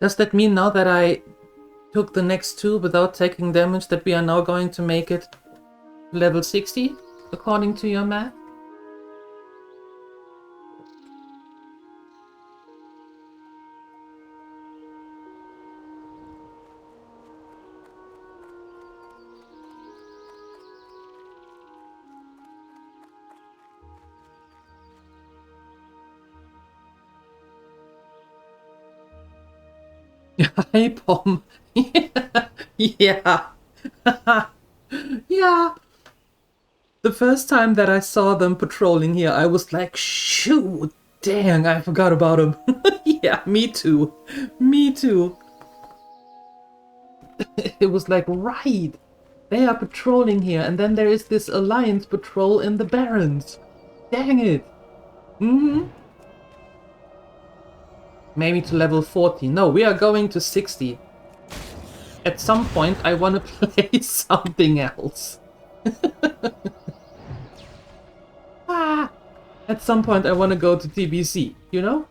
Does that mean now that I took the next two without taking damage, that we are now going to make it level 60, according to your math? Hi, Pom. Yeah. Yeah. The first time that I saw them patrolling here, I was like, shoot, dang, I forgot about them. Yeah, me too. Me too. It was like, right, they are patrolling here, and then there is this Alliance patrol in the Barrens. Dang it. Mm-hmm. Maybe to level 40. No, we are going to 60. At some point, I want to play something else. Ah, at some point, I want to go to TBC, you know?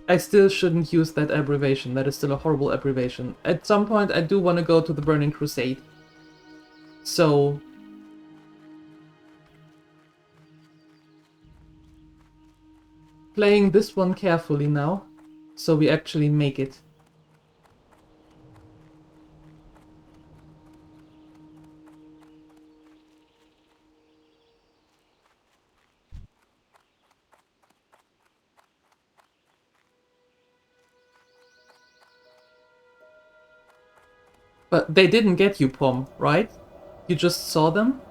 I still shouldn't use that abbreviation. That is still a horrible abbreviation. At some point, I do want to go to the Burning Crusade. So... playing this one carefully now, so we actually make it. But they didn't get you, Pom, right? You just saw them?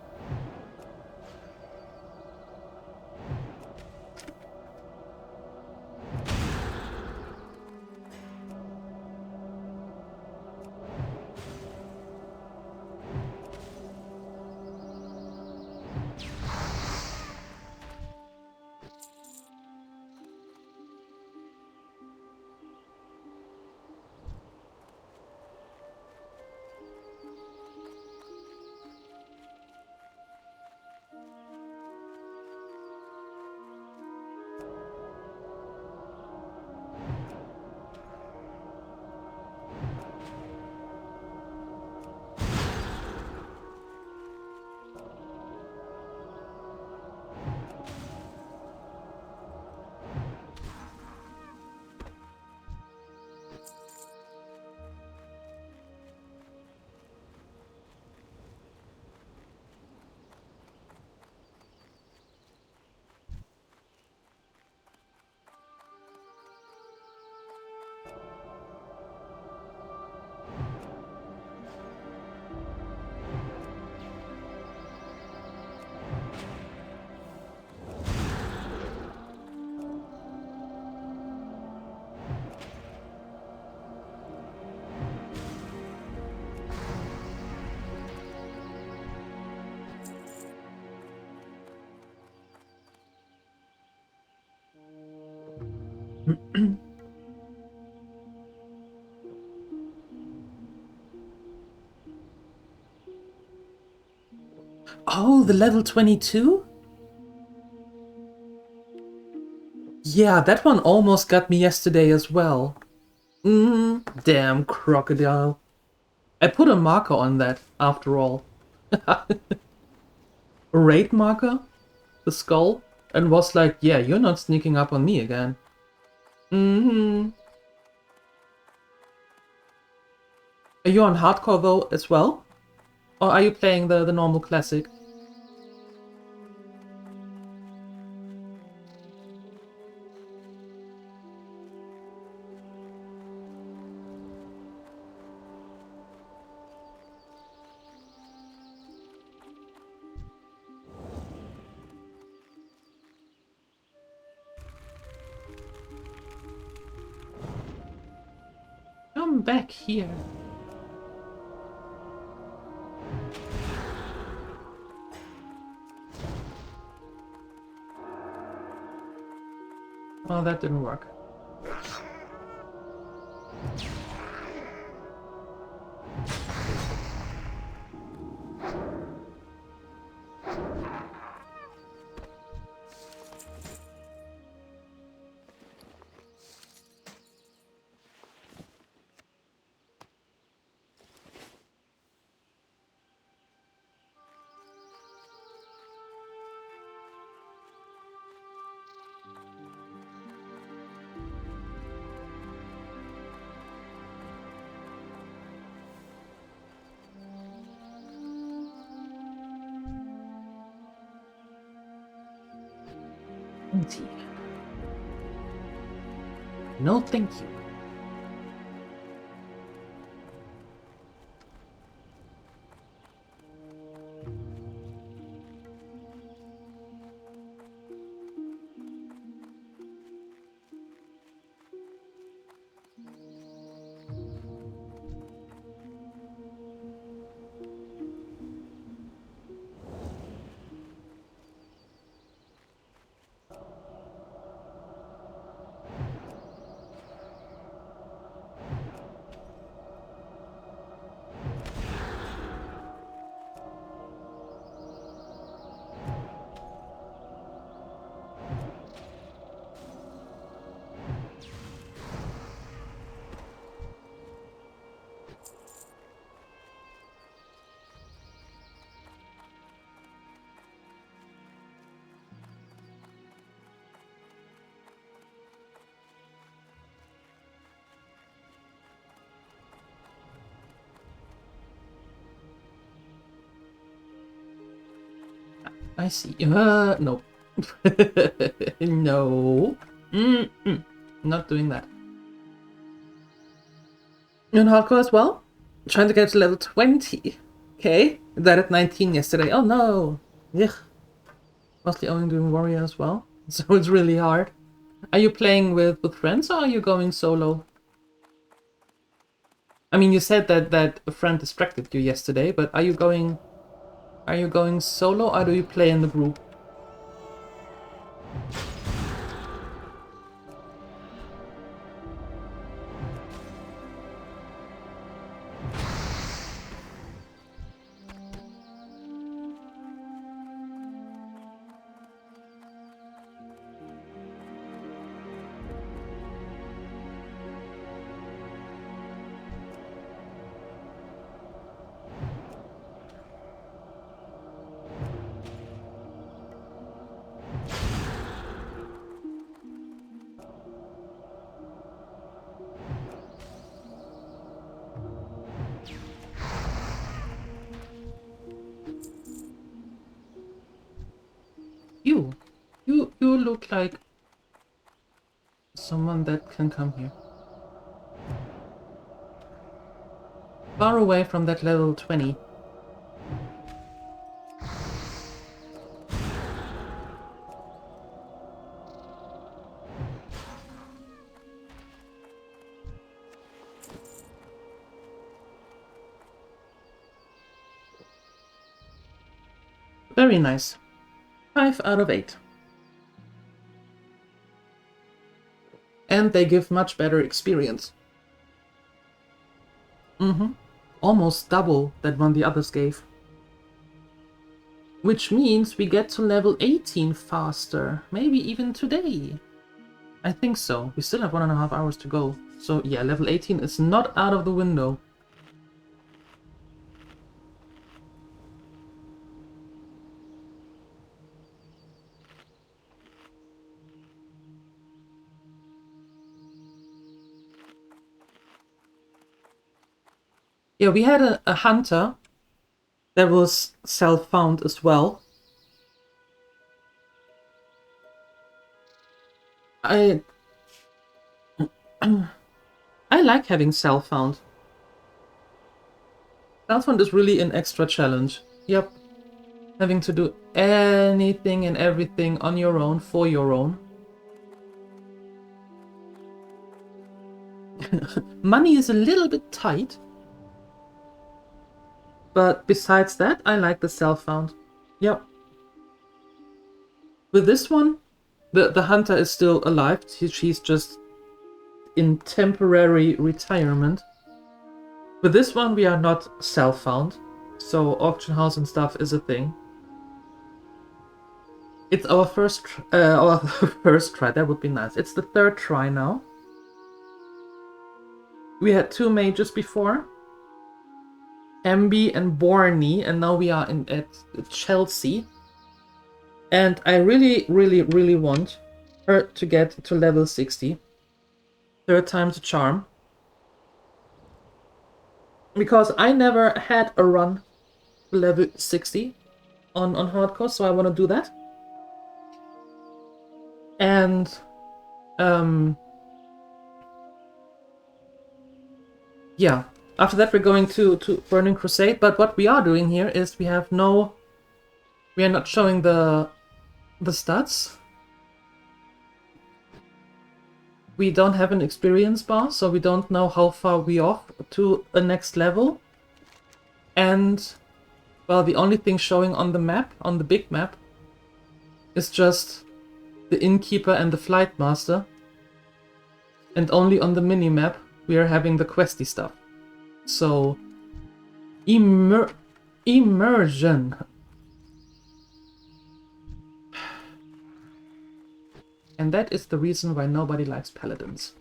Oh, the level 22? Yeah, that one almost got me yesterday as well. Damn crocodile. I put a marker on that, after all. A raid marker? The skull? And was like, yeah, you're not sneaking up on me again. Are you on hardcore though as well? Or are you playing the normal classic? Come back here. Oh, that didn't work. 20. No, thank you. I see. No. No. Not doing that. You're in hardcore as well? Trying to get to level 20. Okay. Died at 19 yesterday. Oh no. Ugh. Mostly only doing warrior as well. So it's really hard. Are you playing with friends or are you going solo? I mean, you said that a friend distracted you yesterday, but are you going solo or do you play in the group? You look like someone that can come here. Far away from that level 20. Very nice. 5 out of 8. And they give much better experience. Almost double that one the others gave. Which means we get to level 18 faster. Maybe even today. I think so. We still have 1.5 hours to go. So yeah, level 18 is not out of the window. Yeah, we had a hunter that was self-found as well. I like having self-found. Self-found is really an extra challenge. Yep. Having to do anything and everything on your own, for your own. Money is a little bit tight. But besides that, I like the self-found. Yep. With this one, the hunter is still alive. She's just in temporary retirement. With this one, we are not self-found. So auction house and stuff is a thing. It's our first try. That would be nice. It's the 3rd try now. We had 2 mages before. Ambi and Borny, and now we are at Chelsea. And I really want her to get to level 60. 3rd time's a charm. Because I never had a run to level 60 on hardcore, so I want to do that. And yeah, after that we're going to Burning Crusade, but what we are doing here is we are not showing the stats. We don't have an experience bar, so we don't know how far we off to a next level. And well, the only thing showing on the map, on the big map, is just the Innkeeper and the Flight Master. And only on the mini map we are having the questy stuff. So immersion. And that is the reason why nobody likes paladins.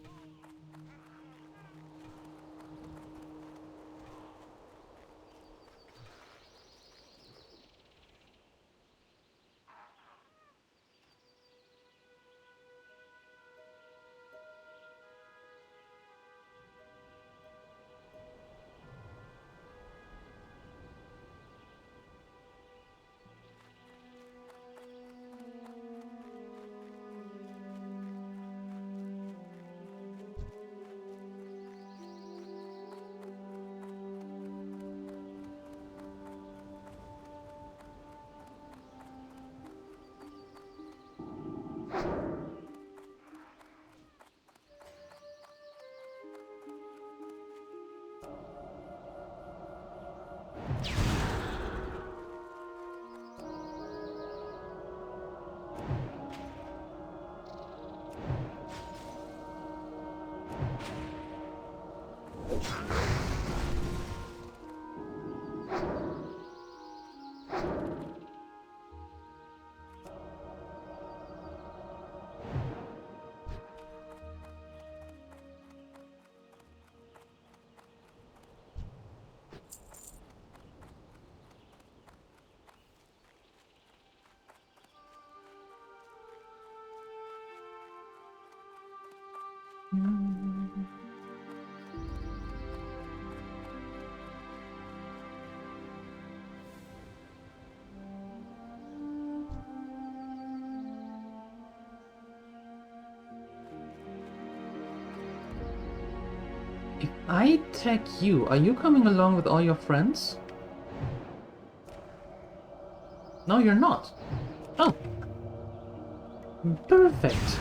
If I tag you, are you coming along with all your friends? No, you're not. Oh. Perfect.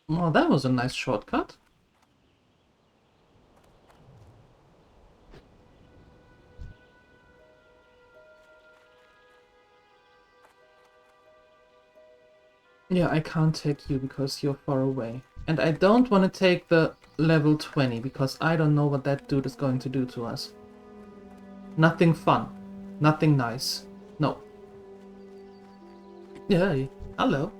Well, that was a nice shortcut. Yeah, I can't take you because you're far away. And I don't want to take the level 20 because I don't know what that dude is going to do to us. Nothing fun. Nothing nice. No. Yeah, hello.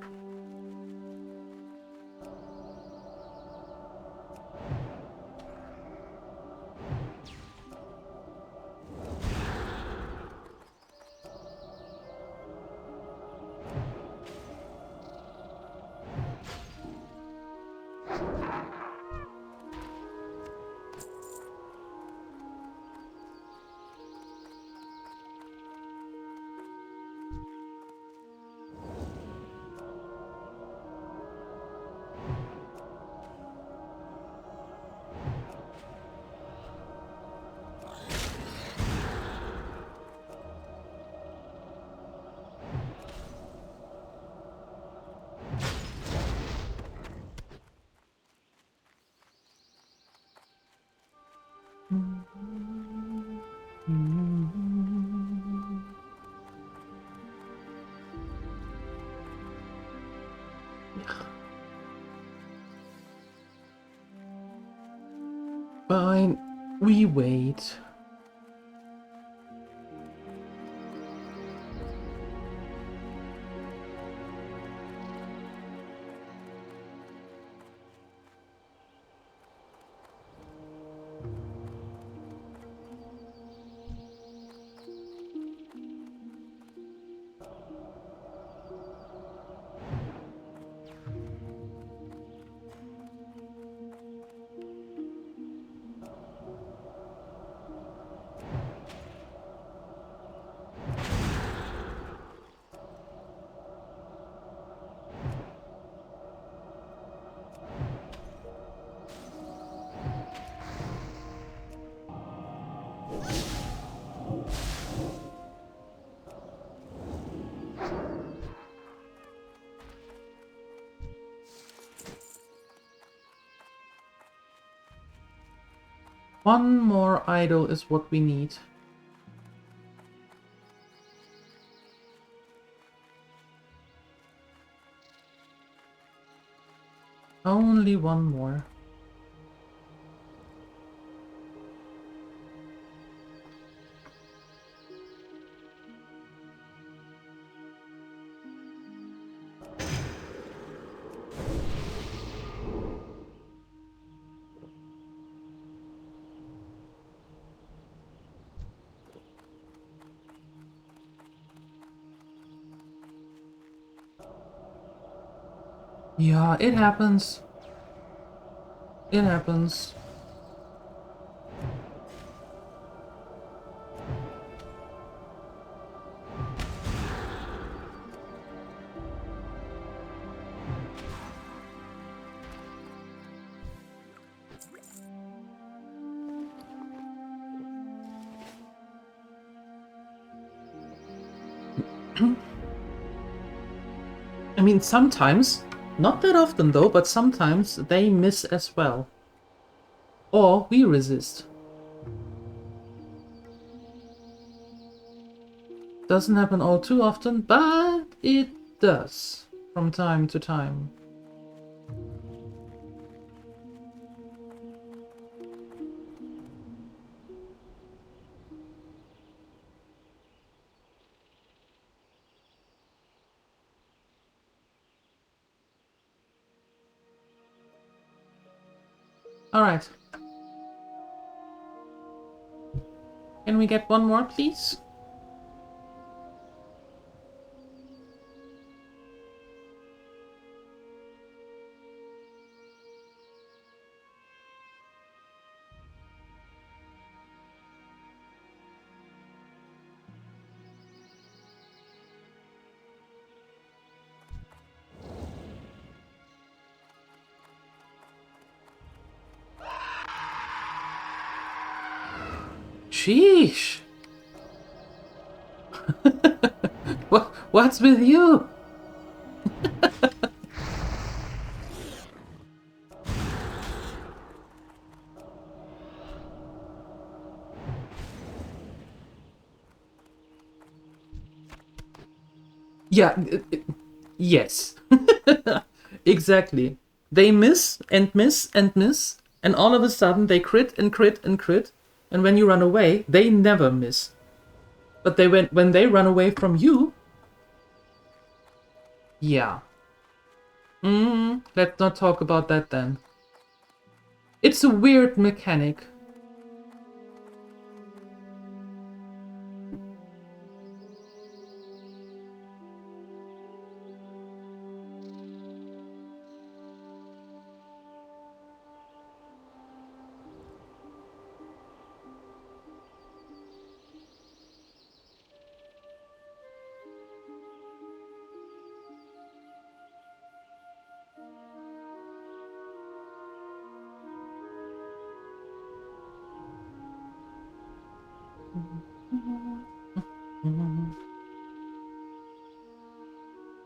Fine, we wait. One more idol is what we need. Only one more. Yeah, it happens. It happens. I mean, sometimes, not that often though, but sometimes they miss as well. Or we resist. Doesn't happen all too often, but it does from time to time. Alright. Can we get one more, please? Sheesh! What's with you? Yeah, yes. Exactly. They miss and miss and miss, and all of a sudden they crit and crit and crit, and when you run away, they never miss. But when they run away from you, yeah. Let's not talk about that then. It's a weird mechanic.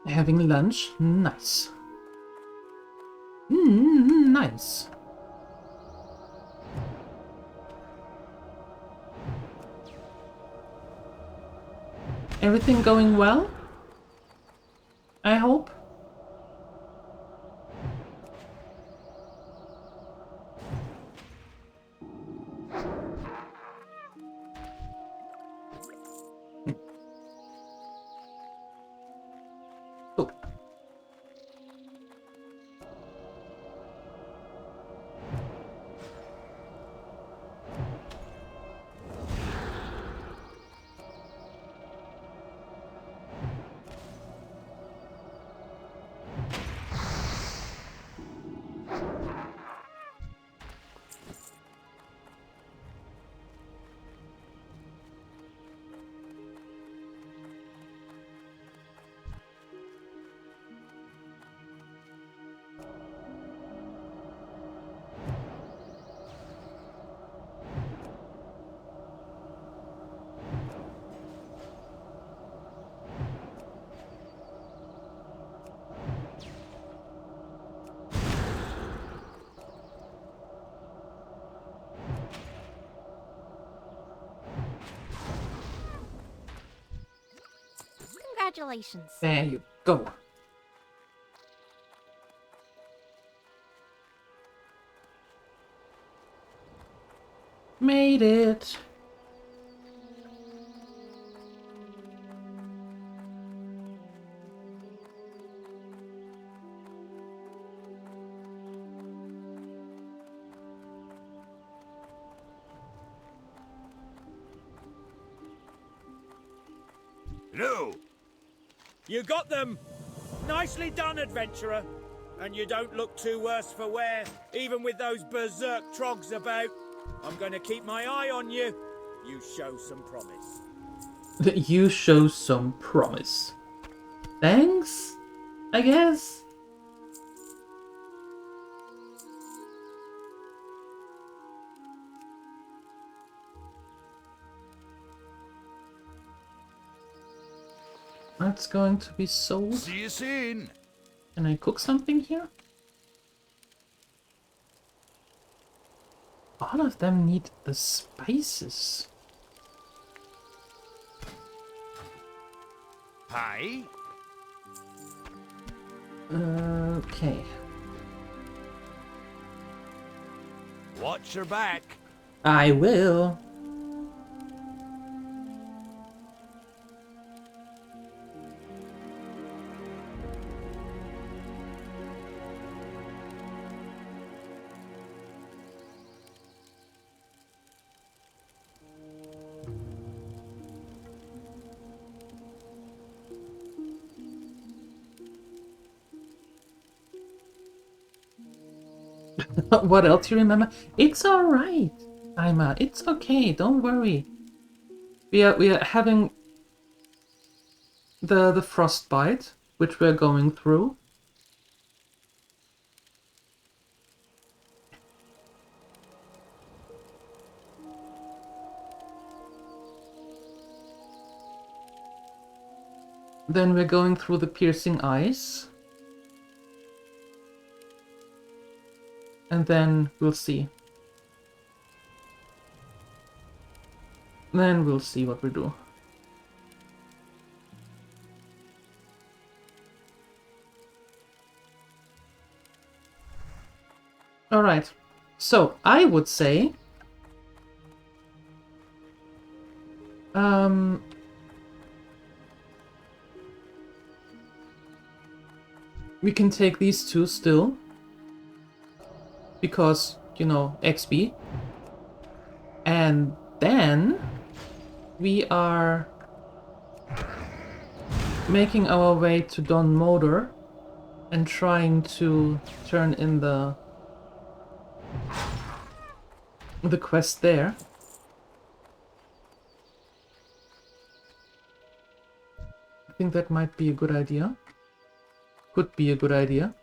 Having lunch? Nice. Nice. Everything going well? I hope. Oh. Congratulations. There you go. Made it. No! You got them! Nicely done, adventurer. And you don't look too worse for wear, even with those berserk trogs about. I'm gonna keep my eye on you. You show some promise. You show some promise. Thanks, I guess. That's going to be sold. See you soon! Can I cook something here? All of them need the spices. Hi? Okay. Watch your back. I will. What else you remember? It's alright, Ima. It's okay, don't worry. We are having the frostbite, which we're going through. Then we're going through the piercing ice. And then we'll see. Then we'll see what we do. Alright, so I would say we can take these two still. Because, you know, XP. And then we are making our way to Don Moder and trying to turn in the quest there. I think that might be a good idea. Could be a good idea.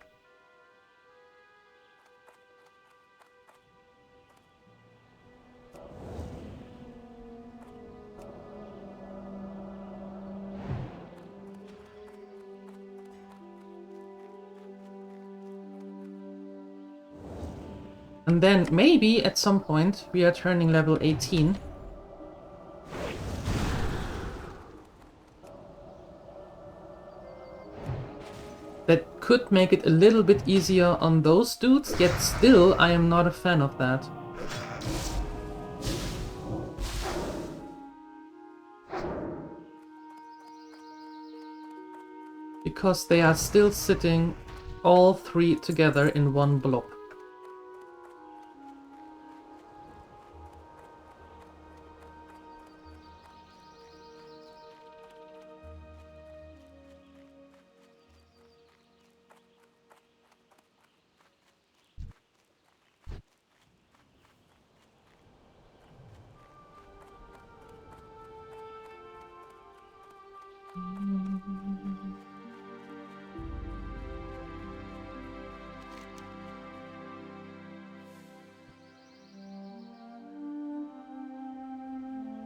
And then maybe at some point we are turning level 18. That could make it a little bit easier on those dudes, yet still I am not a fan of that. Because they are still sitting all three together in one blob.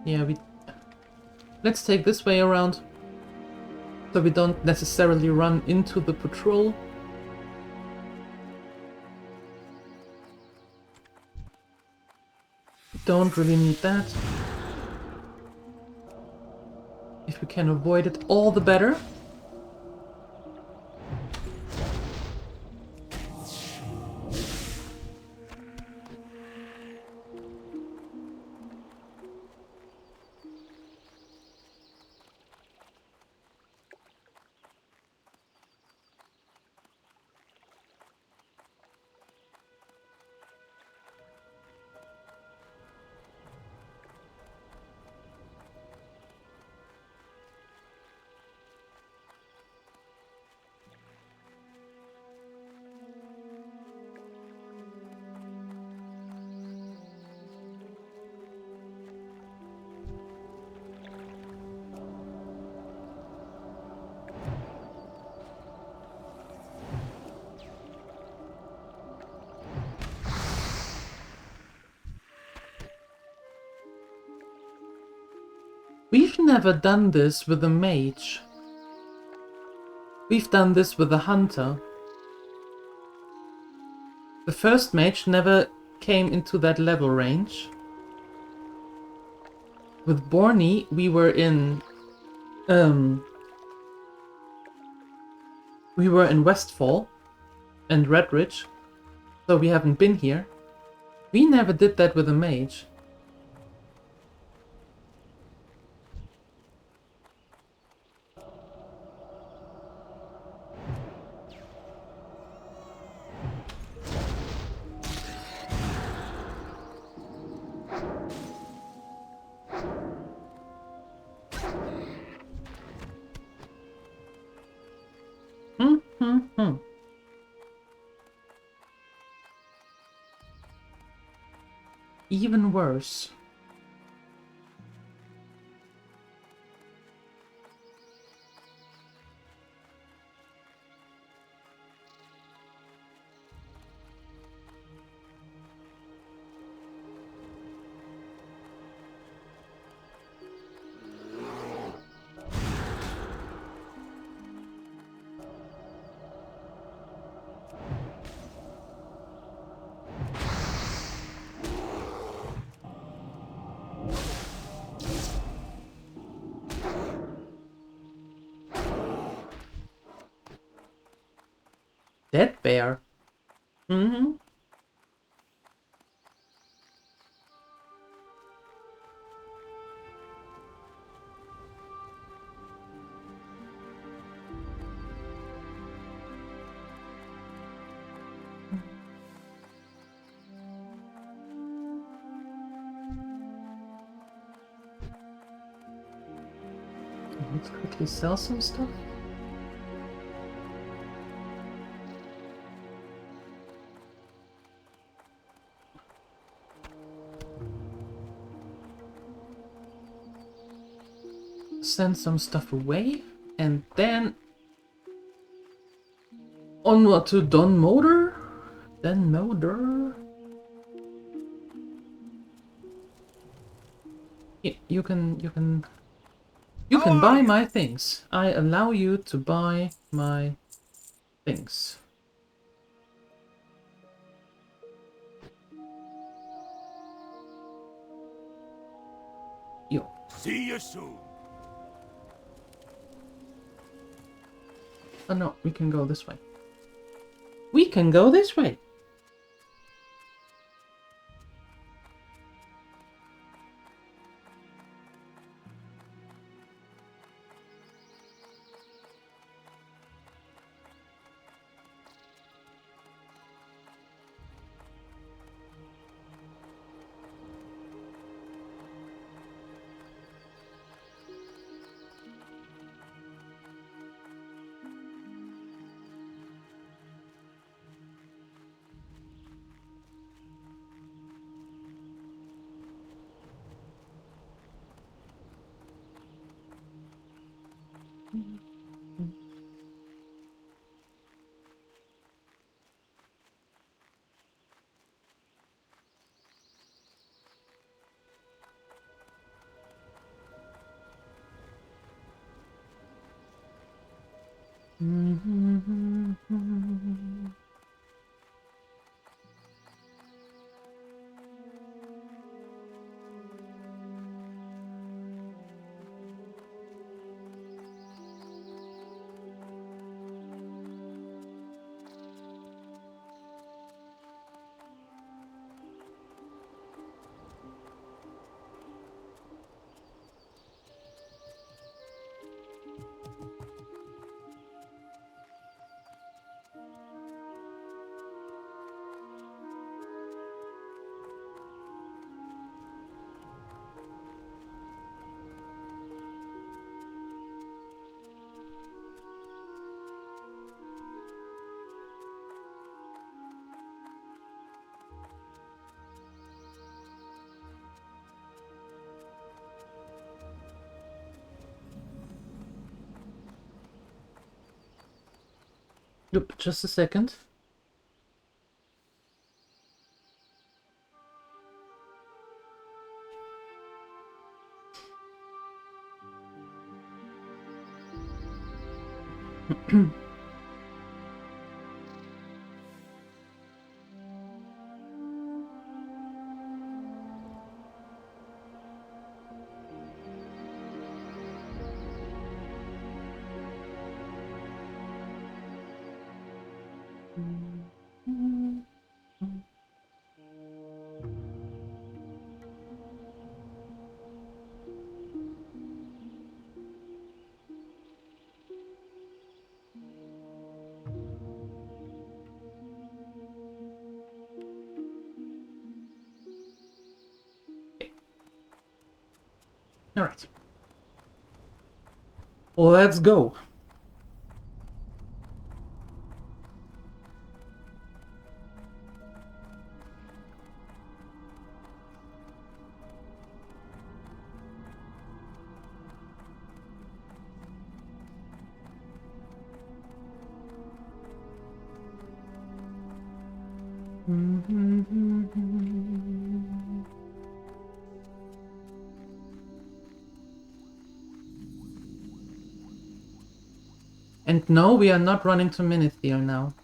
Yeah, let's take this way around, so we don't necessarily run into the patrol. Don't really need that. If we can avoid it, all the better. We've never done this with a mage. We've done this with a hunter. The first mage never came into that level range. With Borny, we were in Westfall and Redridge, so we haven't been here. We never did that with a mage. Even worse. Dead bear. Mm-hmm. Let's quickly sell some stuff. Send some stuff away, and then onward to Don Motor. Then Motor. You can buy my things. I allow you to buy my things. Yo. See you soon. Oh no, we can go this way. We can go this way. Yep, just a second. All right. Let's go. And no, we are not running to Minithir now.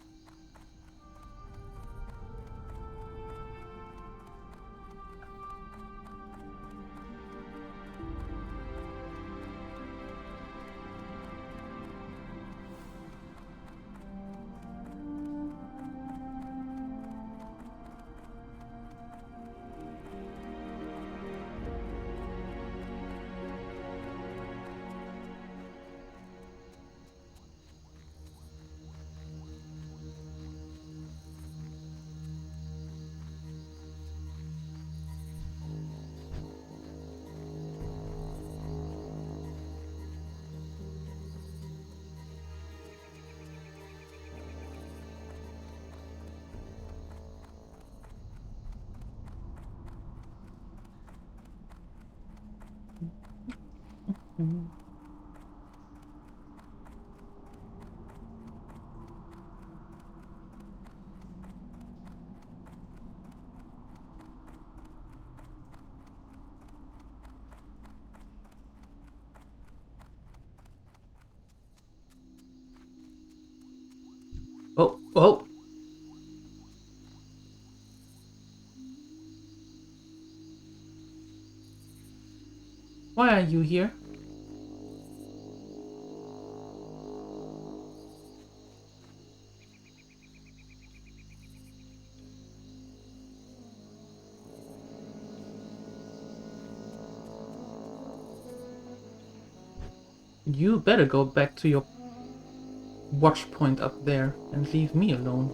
Oh, oh. Why are you here? You better go back to your watch point up there and leave me alone.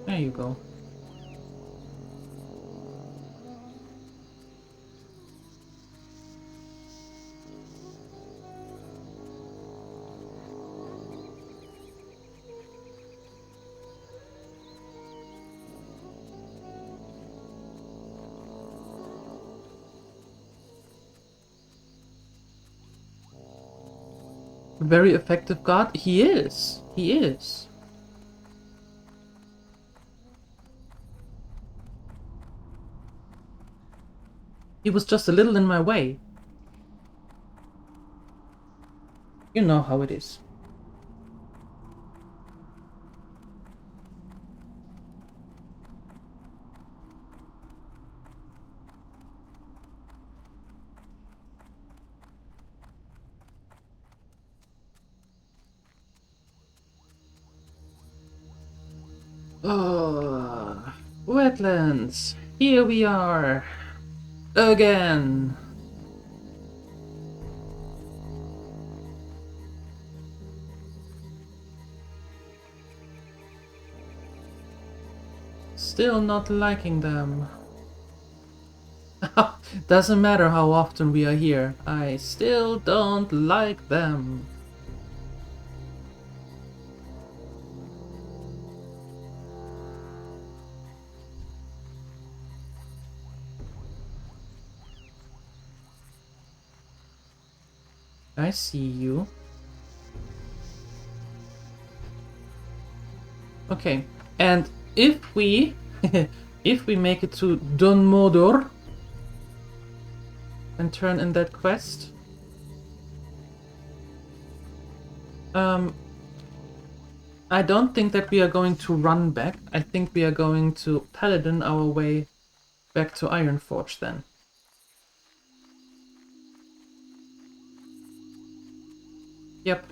There you go. Very effective guard? He is. He is. He was just a little in my way. You know how it is. Oh, wetlands. Here we are. Again. Still not liking them. Doesn't matter how often we are here. I still don't like them. I see you. Okay, and if we if we make it to Don Modor and turn in that quest, I don't think that we are going to run back. I think we are going to paladin our way back to Ironforge then. Yep.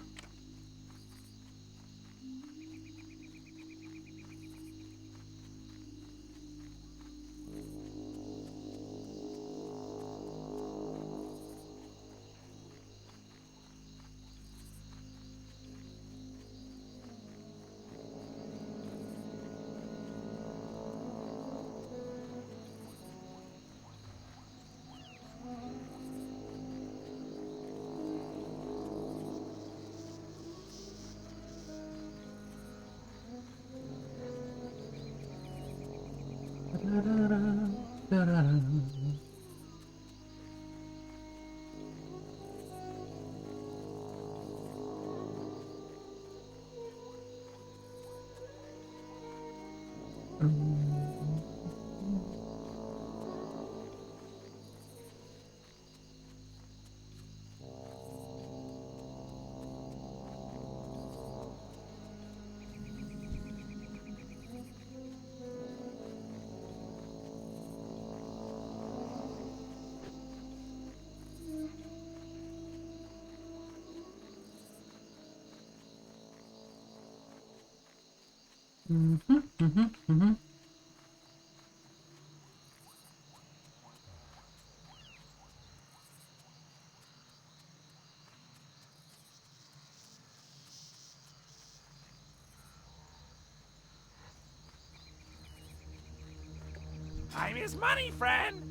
Time is money, friend.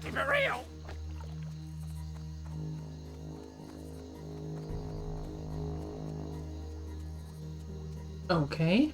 Keep it real. Okay.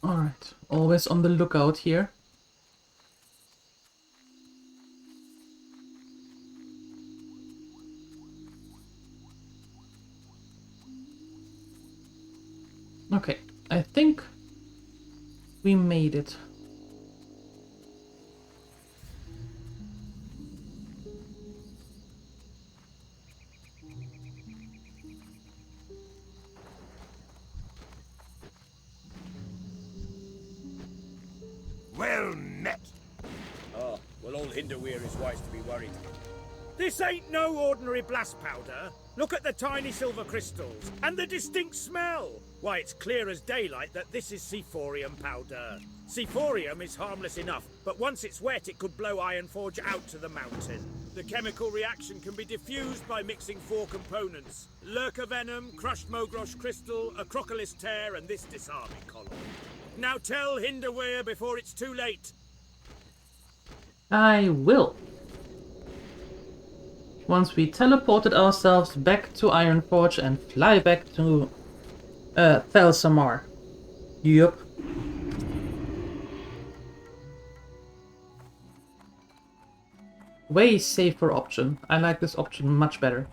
Alright, always on the lookout here. Okay, I think we made it. Well met. Ah, well, old Hinderweir is wise to be worried. This ain't no ordinary blast powder. Look at the tiny silver crystals and the distinct smell. Why, it's clear as daylight that this is Seaphorium powder. Seaphorium is harmless enough, but once it's wet, it could blow Ironforge out to the mountain. The chemical reaction can be diffused by mixing 4 components: Lurker venom, crushed Mogrosh crystal, a Crocolis tear, and this disarming column. Now tell Hinderweir before it's too late. I will. Once we teleported ourselves back to Ironforge and fly back to Thelsamar. Yup. Way safer option. I like this option much better.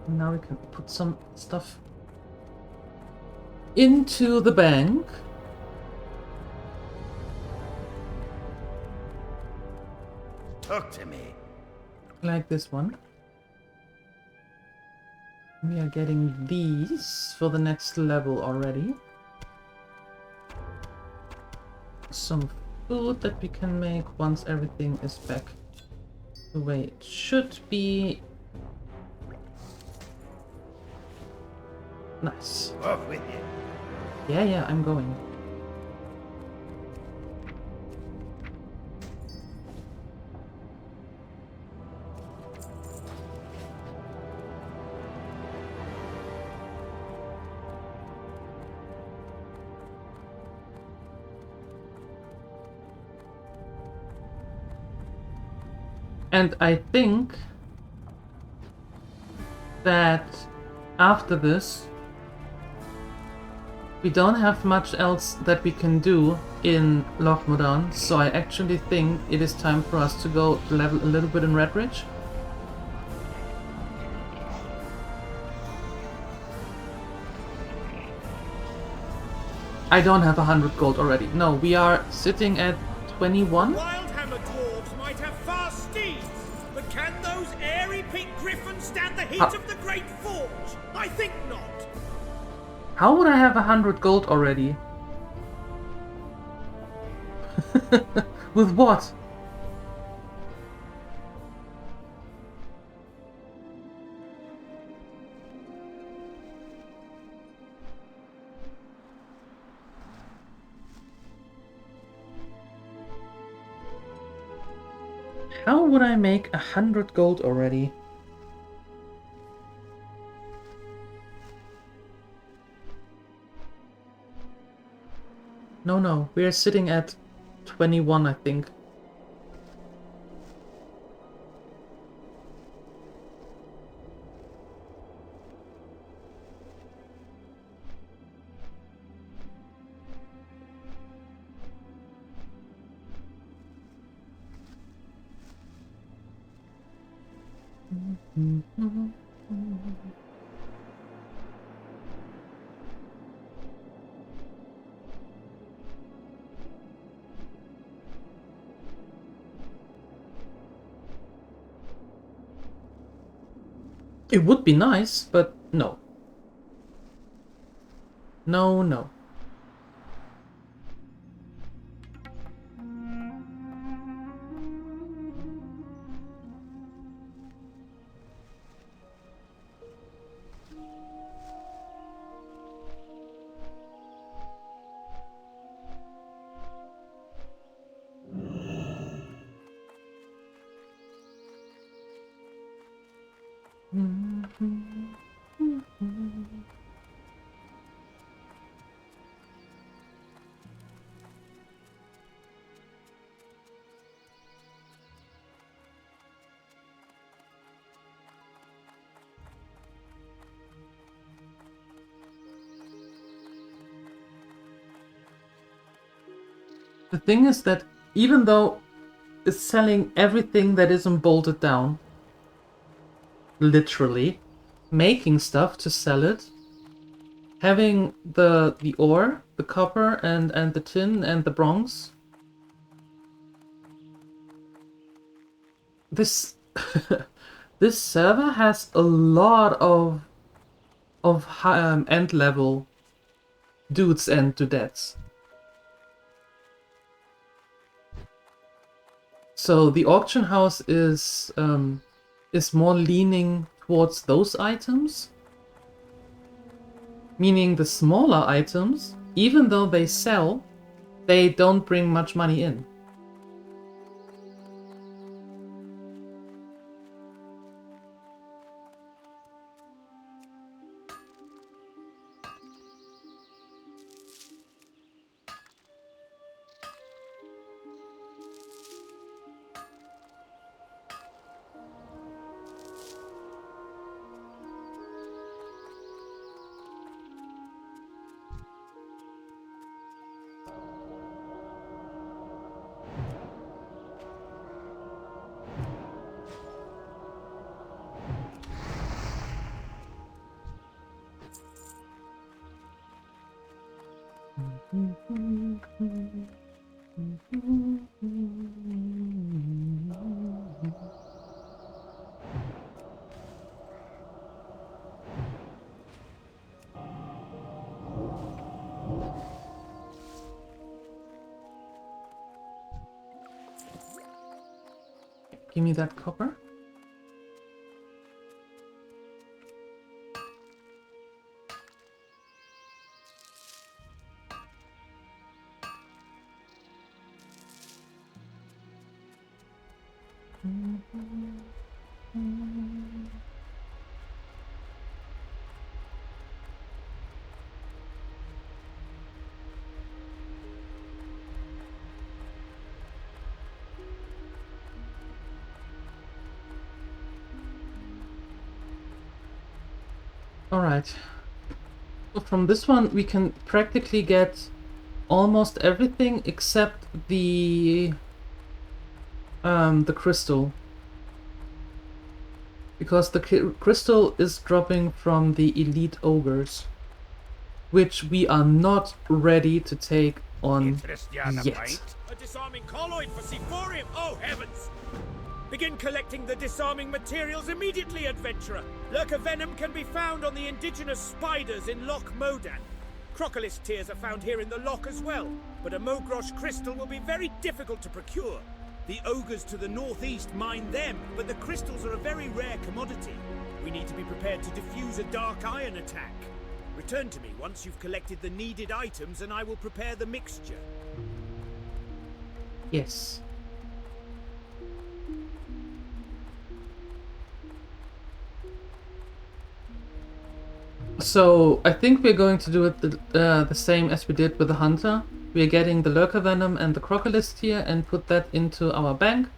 Now we can put some stuff into the bank. Talk to me. Like this one. We are getting these for the next level already. Some food that we can make once everything is back the way it should be. Nice. Off with you. Yeah, I'm going. And I think that after this, we don't have much else that we can do in Lochmodan, so I actually think it is time for us to go level a little bit in Redridge. I don't have 100 gold already. No, we are sitting at 21. Wildhammer dwarves might have fast steeds, but can those airy pink griffins stand the heat of the Great Forge? I think not. How would I have 100 gold already? With what? How would I make 100 gold already? No, we are sitting at 21, I think. It would be nice, but no. No. The thing is that even though it's selling everything that isn't bolted down, literally, making stuff to sell it, having the ore, the copper and the tin and the bronze, this this server has a lot of end level dudes and dudettes. So the auction house is more leaning towards those items, meaning the smaller items, even though they sell, they don't bring much money in. Give me that copper. Alright. So from this one we can practically get almost everything except the crystal. Because the crystal is dropping from the elite ogres, which we are not ready to take on yet. A disarming colloid for Sephorium! Oh heavens! Begin collecting the disarming materials immediately, adventurer! Lurker venom can be found on the indigenous spiders in Loch Modan. Crocalist tears are found here in the loch as well, but a Mogrosh crystal will be very difficult to procure. The ogres to the northeast mine them, but the crystals are a very rare commodity. We need to be prepared to defuse a dark iron attack. Return to me once you've collected the needed items and I will prepare the mixture. Yes. So I think we're going to do it the same as we did with the hunter. We're getting the lurker venom and the crocalist here and put that into our bank,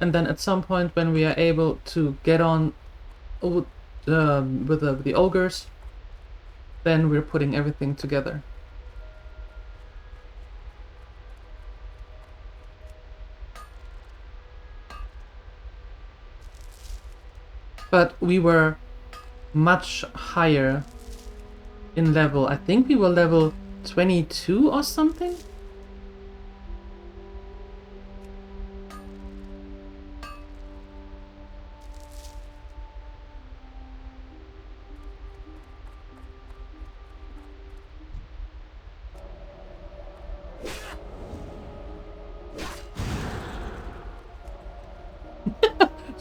and then at some point when we are able to get on with the ogres, then we're putting everything together. But we were much higher in level. I think we were level 22 or something?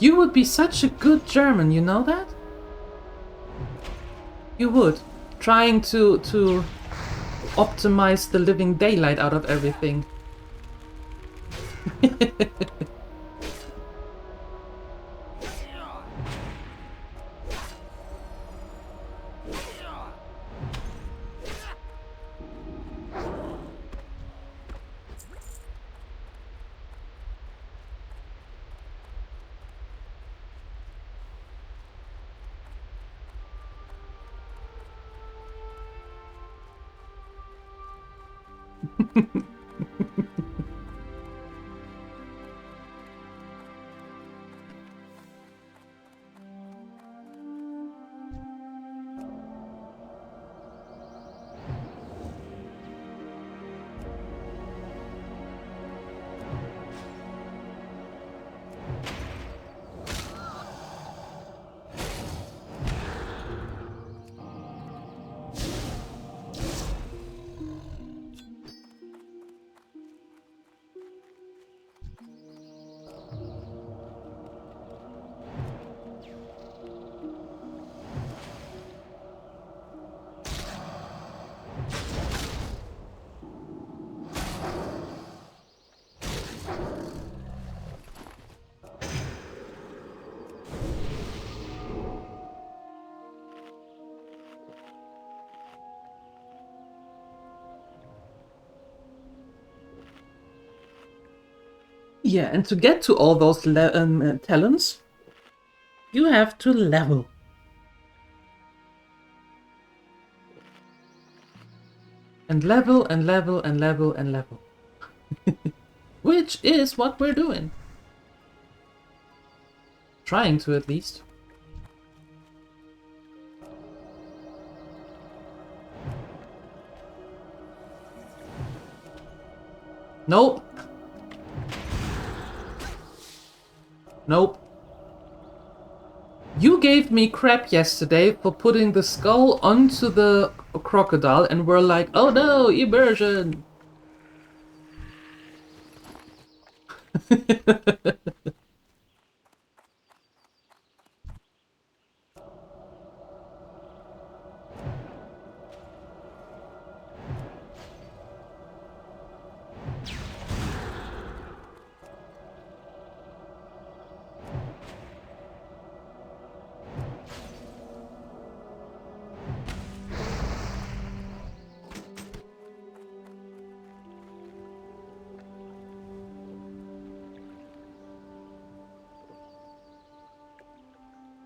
You would be such a good German, you know that? You would. Trying to optimize the living daylight out of everything. Yeah, and to get to all those talents, you have to level. And level and level and level and level. Which is what we're doing. Trying to, at least. Nope. Nope. You gave me crap yesterday for putting the skull onto the crocodile and we're like, oh no, immersion!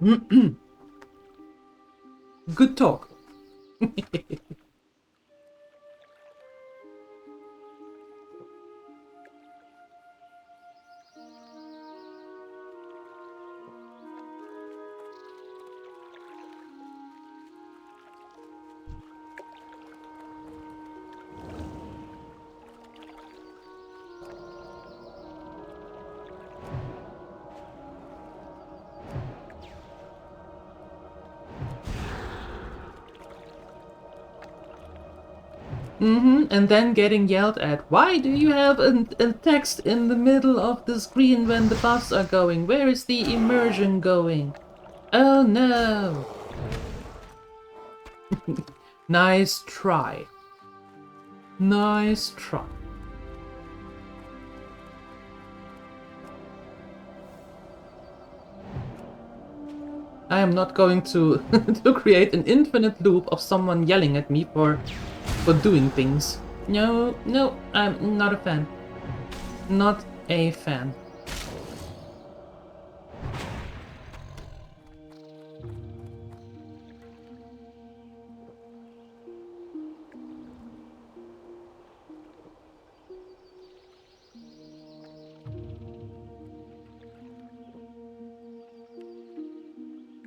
Good talk. And then getting yelled at. Why do you have a text in the middle of the screen when the buffs are going? Where is the immersion going? Oh no! Nice try. Nice try. I am not going to to create an infinite loop of someone yelling at me for doing things. No, no, I'm not a fan. Not a fan.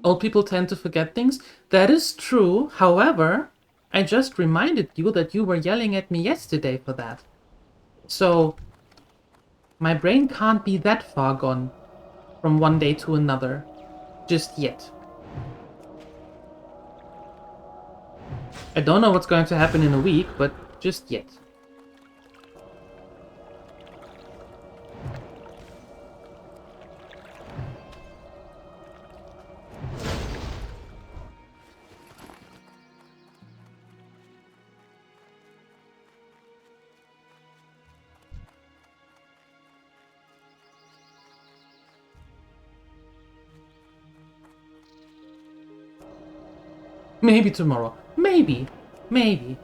Old people tend to forget things. That is true. However, I just reminded you that you were yelling at me yesterday for that. So, my brain can't be that far gone from one day to another. Just yet. I don't know what's going to happen in a week, but just yet. Maybe tomorrow. Maybe. Maybe.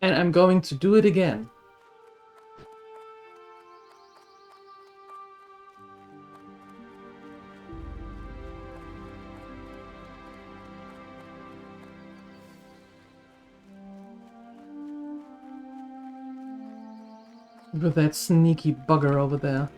And I'm going to do it again. With that sneaky bugger over there.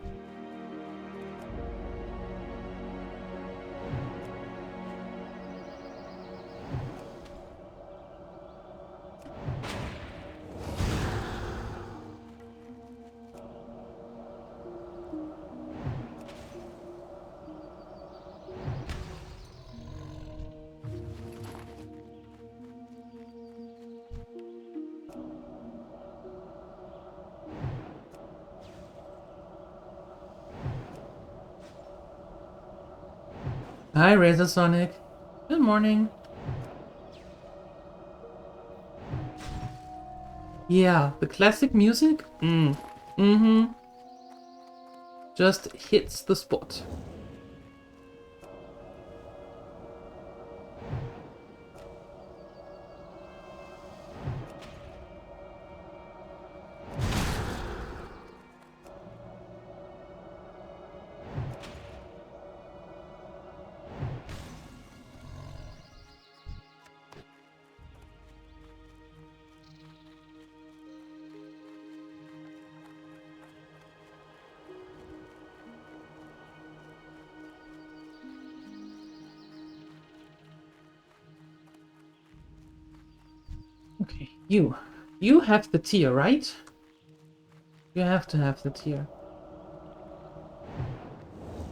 Hi, Razor Sonic. Good morning. Yeah, the classic music? Just hits the spot. Okay, you have the tier, right? You have to have the tier.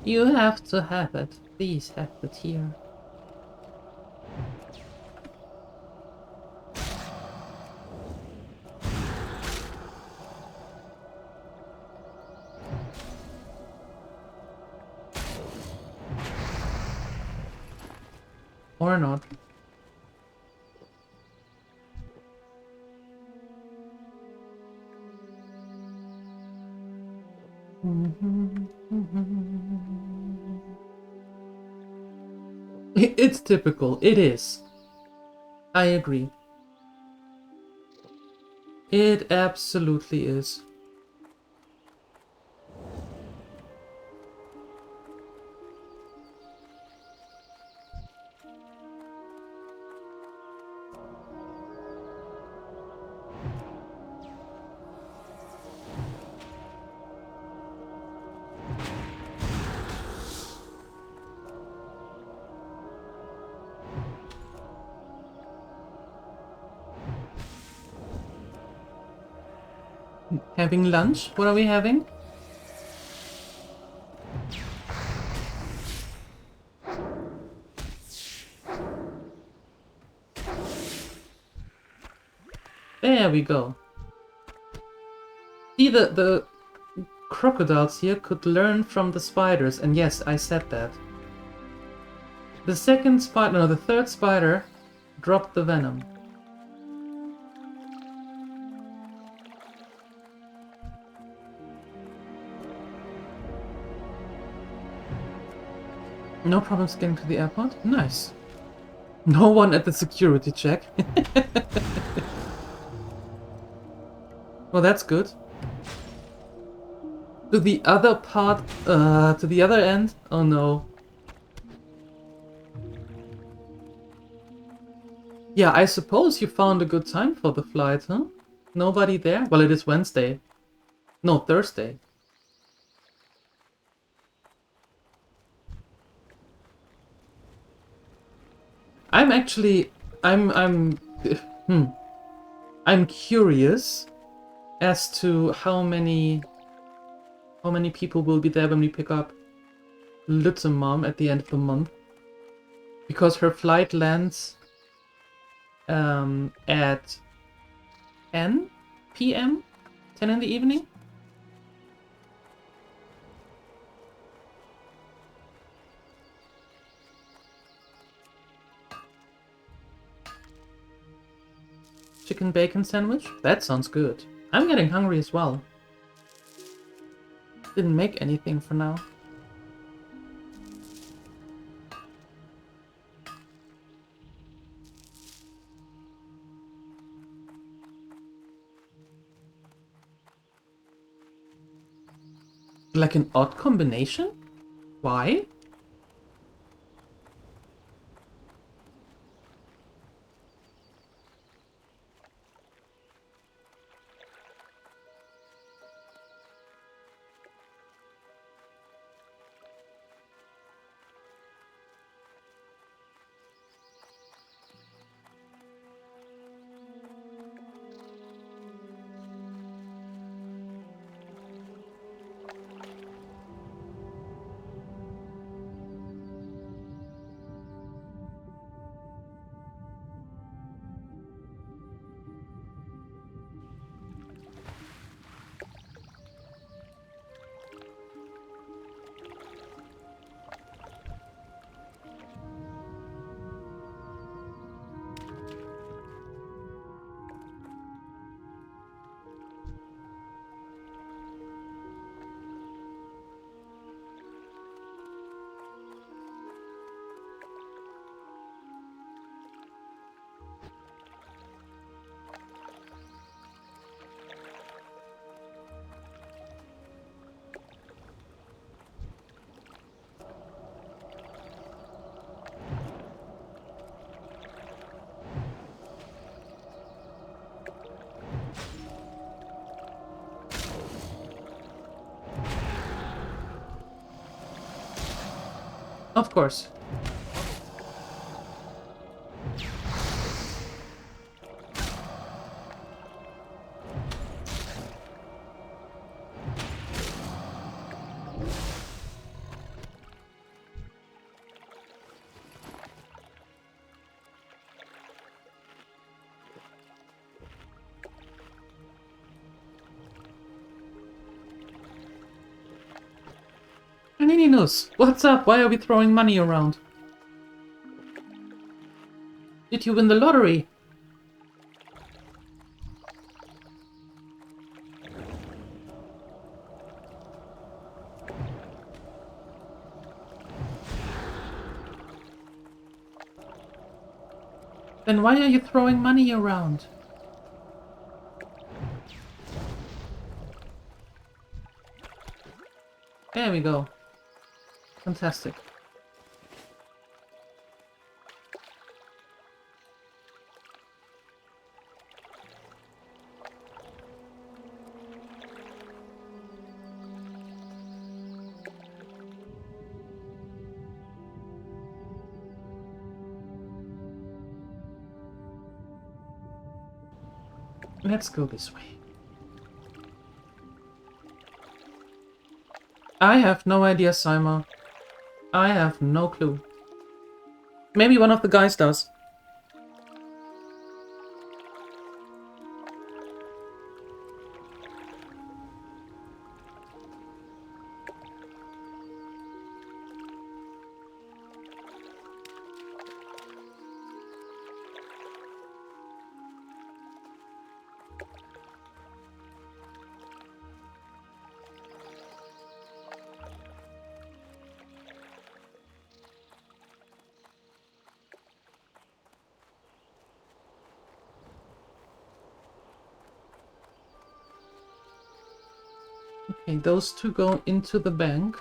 You have to have it. Please have the tier. Or not. It's typical. It is. I agree. It absolutely is. Having lunch? What are we having? There we go. See, the crocodiles here could learn from the spiders, and yes, I said that. The second spider, no, the third spider dropped the venom. No problems getting to the airport? Nice. No one at the security check. Well, that's good. To the other part, to the other end? Oh no. Yeah, I suppose you found a good time for the flight, huh? Nobody there? Well, it is Wednesday. No, Thursday. I'm actually... I'm curious as to how many people will be there when we pick up Little Mom at the end of the month. Because her flight lands at 10 p.m? 10 in the evening? Chicken bacon sandwich? That sounds good. I'm getting hungry as well. Didn't make anything for now. Like an odd combination? Why? Of course. Ninus, what's up? Why are we throwing money around? Did you win the lottery? Then why are you throwing money around? There we go. Fantastic. Let's go this way. I have no idea, Sima. I have no clue. Maybe one of the guys does. Okay, those two go into the bank.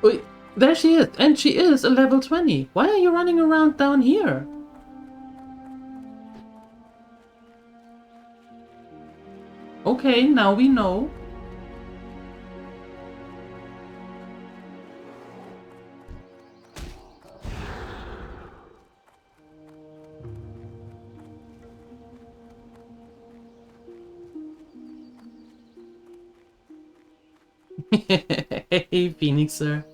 Wait, there she is! And she is a level 20! Why are you running around down here? Okay, now we know. Hey, Phoenixer.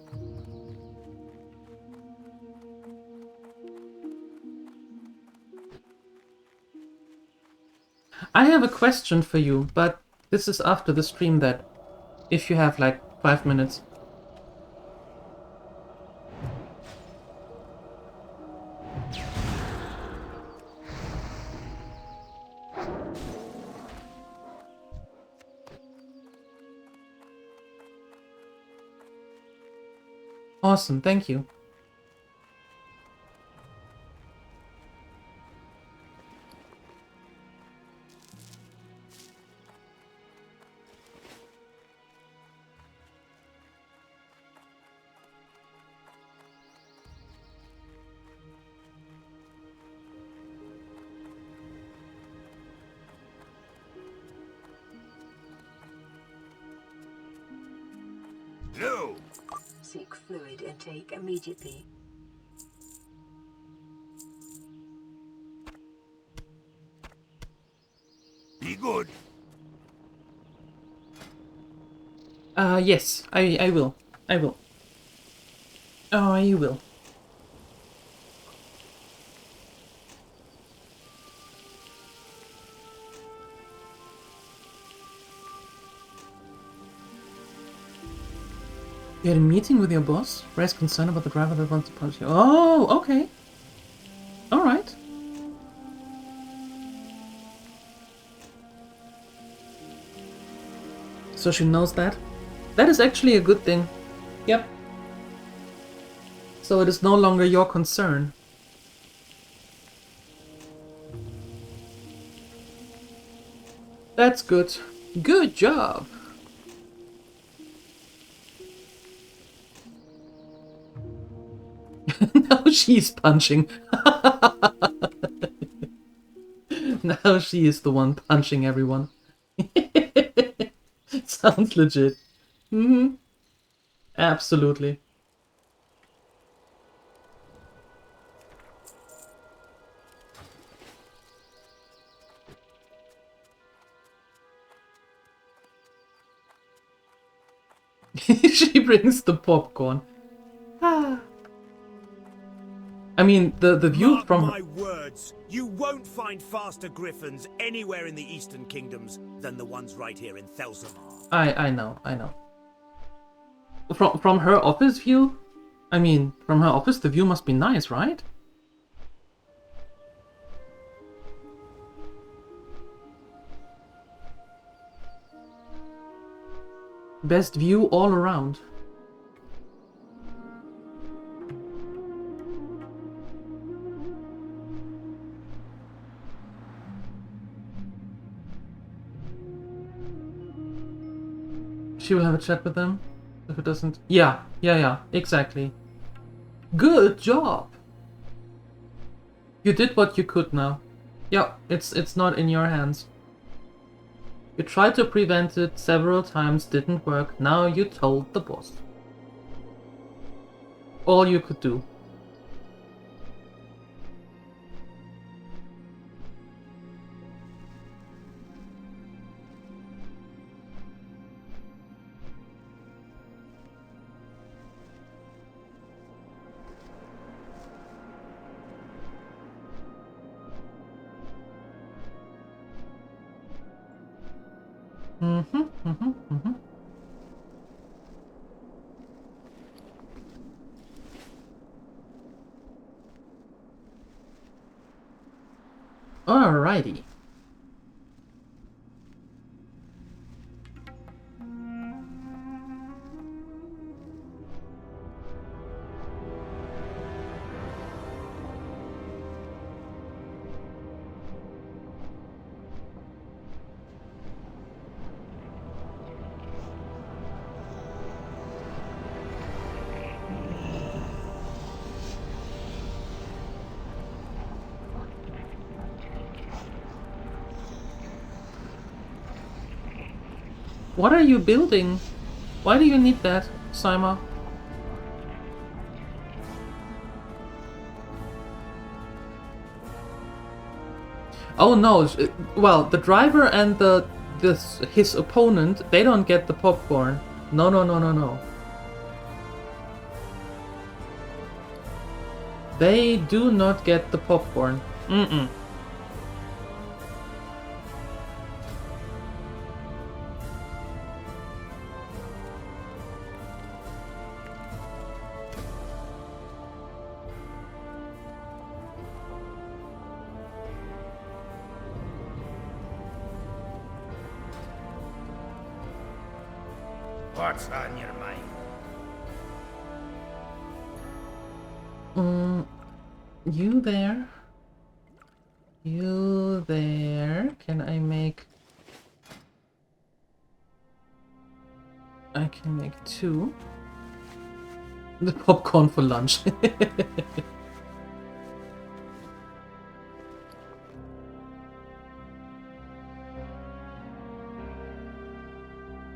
I have a question for you, but this is after the stream that, if you have like 5 minutes. Awesome, thank you. No! Seek fluid intake immediately. Be good. Yes, I will. I will. Oh, I will. You had a meeting with your boss? Raise concern about the driver that wants to punch you. Oh, okay. Alright. So she knows that? That is actually a good thing. Yep. So it is no longer your concern. That's good. Good job. Now she's punching. Now she is the one punching everyone. Sounds legit. Mm-hmm. Absolutely. She brings the popcorn. Ah. I mean, the view Mark from... my words, you won't find faster griffins anywhere in the Eastern Kingdoms than the ones right here in Thelsamar. I know. From her office view? I mean, from her office the view must be nice, right? Best view all around. She will have a chat with them. If it doesn't... Yeah, exactly. Good job! You did what you could now. Yeah, it's not in your hands. You tried to prevent it several times, didn't work. Now you told the boss. All you could do. Alrighty. What are you building? Why do you need that, Saima? Oh no, well, the driver and his opponent, they don't get the popcorn. No. They do not get the popcorn. What's on your mind? You there? You there? Can I make... I can make 2. The popcorn for lunch.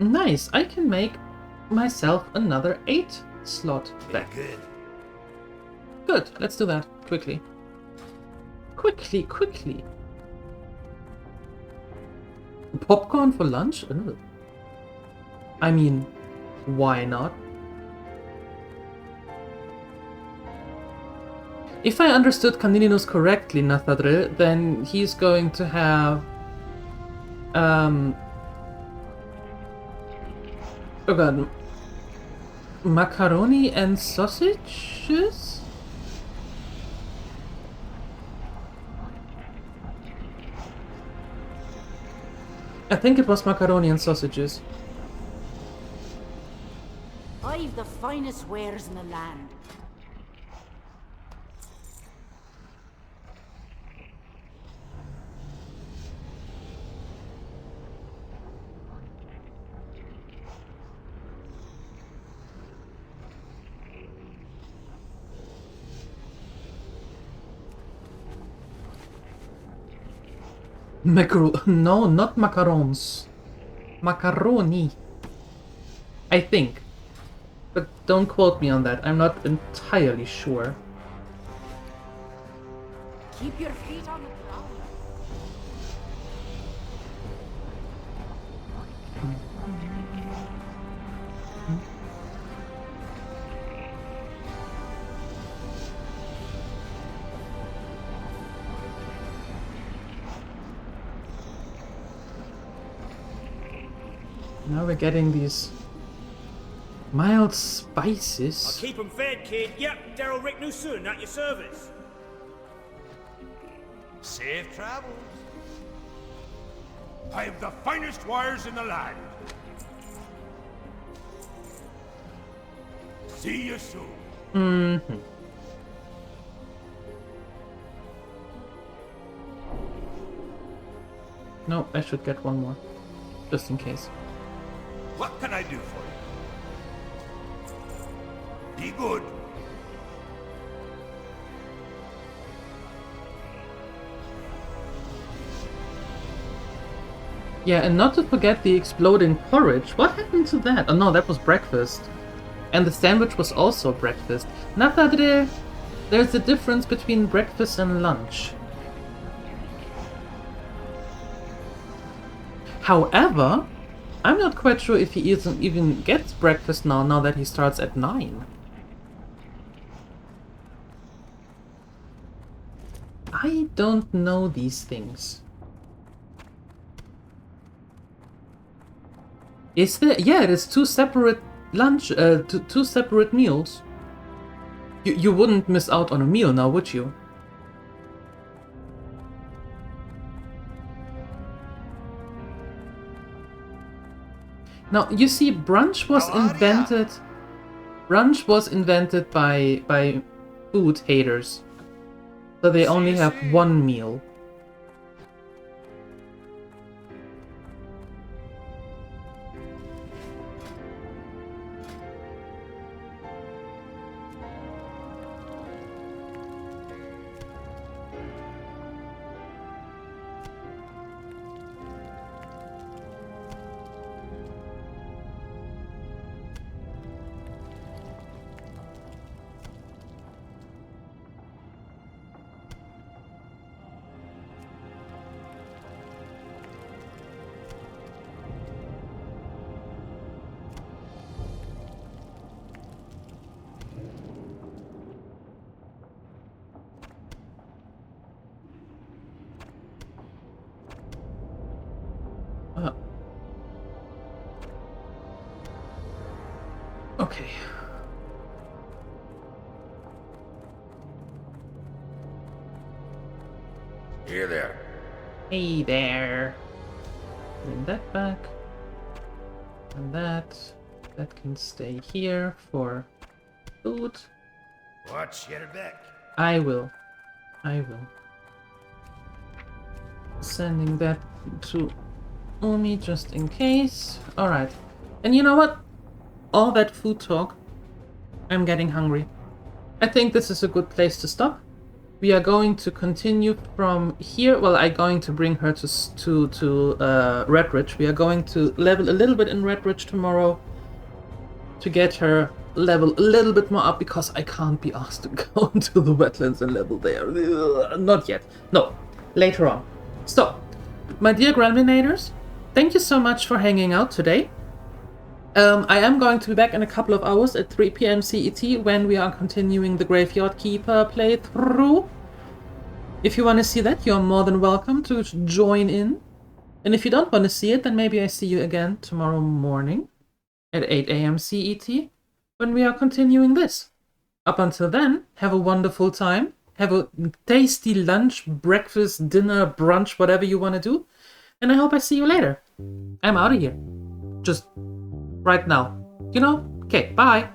Nice, I can make myself another 8 slot back. Good, let's do that quickly. Quickly. Popcorn for lunch? Ugh. I mean, why not? If I understood Candininus correctly, Nathadril, then he's going to have... oh god. Macaroni and sausages? I think it was macaroni and sausages. I've the finest wares in the land. No, not macarons. Macaroni. I think. But don't quote me on that. I'm not entirely sure. Keep your feet on the ground. Now we're getting these mild spices. I'll keep 'em fed, kid. Yep, Daryl Rick soon at your service. Safe travels. I have the finest wires in the land. See you soon. No, I should get one more. Just in case. What can I do for you? Be good. Yeah, and not to forget the exploding porridge. What happened to that? Oh no, that was breakfast. And the sandwich was also breakfast. There's a difference between breakfast and lunch. However, I'm not quite sure if he even gets breakfast now that he starts at 9. I don't know these things. Is there? Yeah, it is 2 separate two separate meals. You wouldn't miss out on a meal now, would you? Now, you see, brunch was invented... Brunch was invented by food haters. So they only have 1 meal. Okay. Here there. Hey there. Bring that back. And that can stay here for food. Watch your back. I will. Sending that to Umi just in case. Alright. And you know what? All that food talk, I'm getting hungry. I think this is a good place to stop. We are going to continue from here. Well, I'm going to bring her to Redridge. We are going to level a little bit in Redridge tomorrow to get her level a little bit more up, because I can't be asked to go into the wetlands and level there. Not yet. No, later on. So, my dear Gremlinators, thank you so much for hanging out today. I am going to be back in a couple of hours at 3 PM CET when we are continuing the Graveyard Keeper playthrough. If you want to see that, you're more than welcome to join in. And if you don't want to see it, then maybe I see you again tomorrow morning at 8 AM CET when we are continuing this. Up until then, have a wonderful time. Have a tasty lunch, breakfast, dinner, brunch, whatever you want to do. And I hope I see you later. I'm out of here. Just right now. You know? Okay, bye.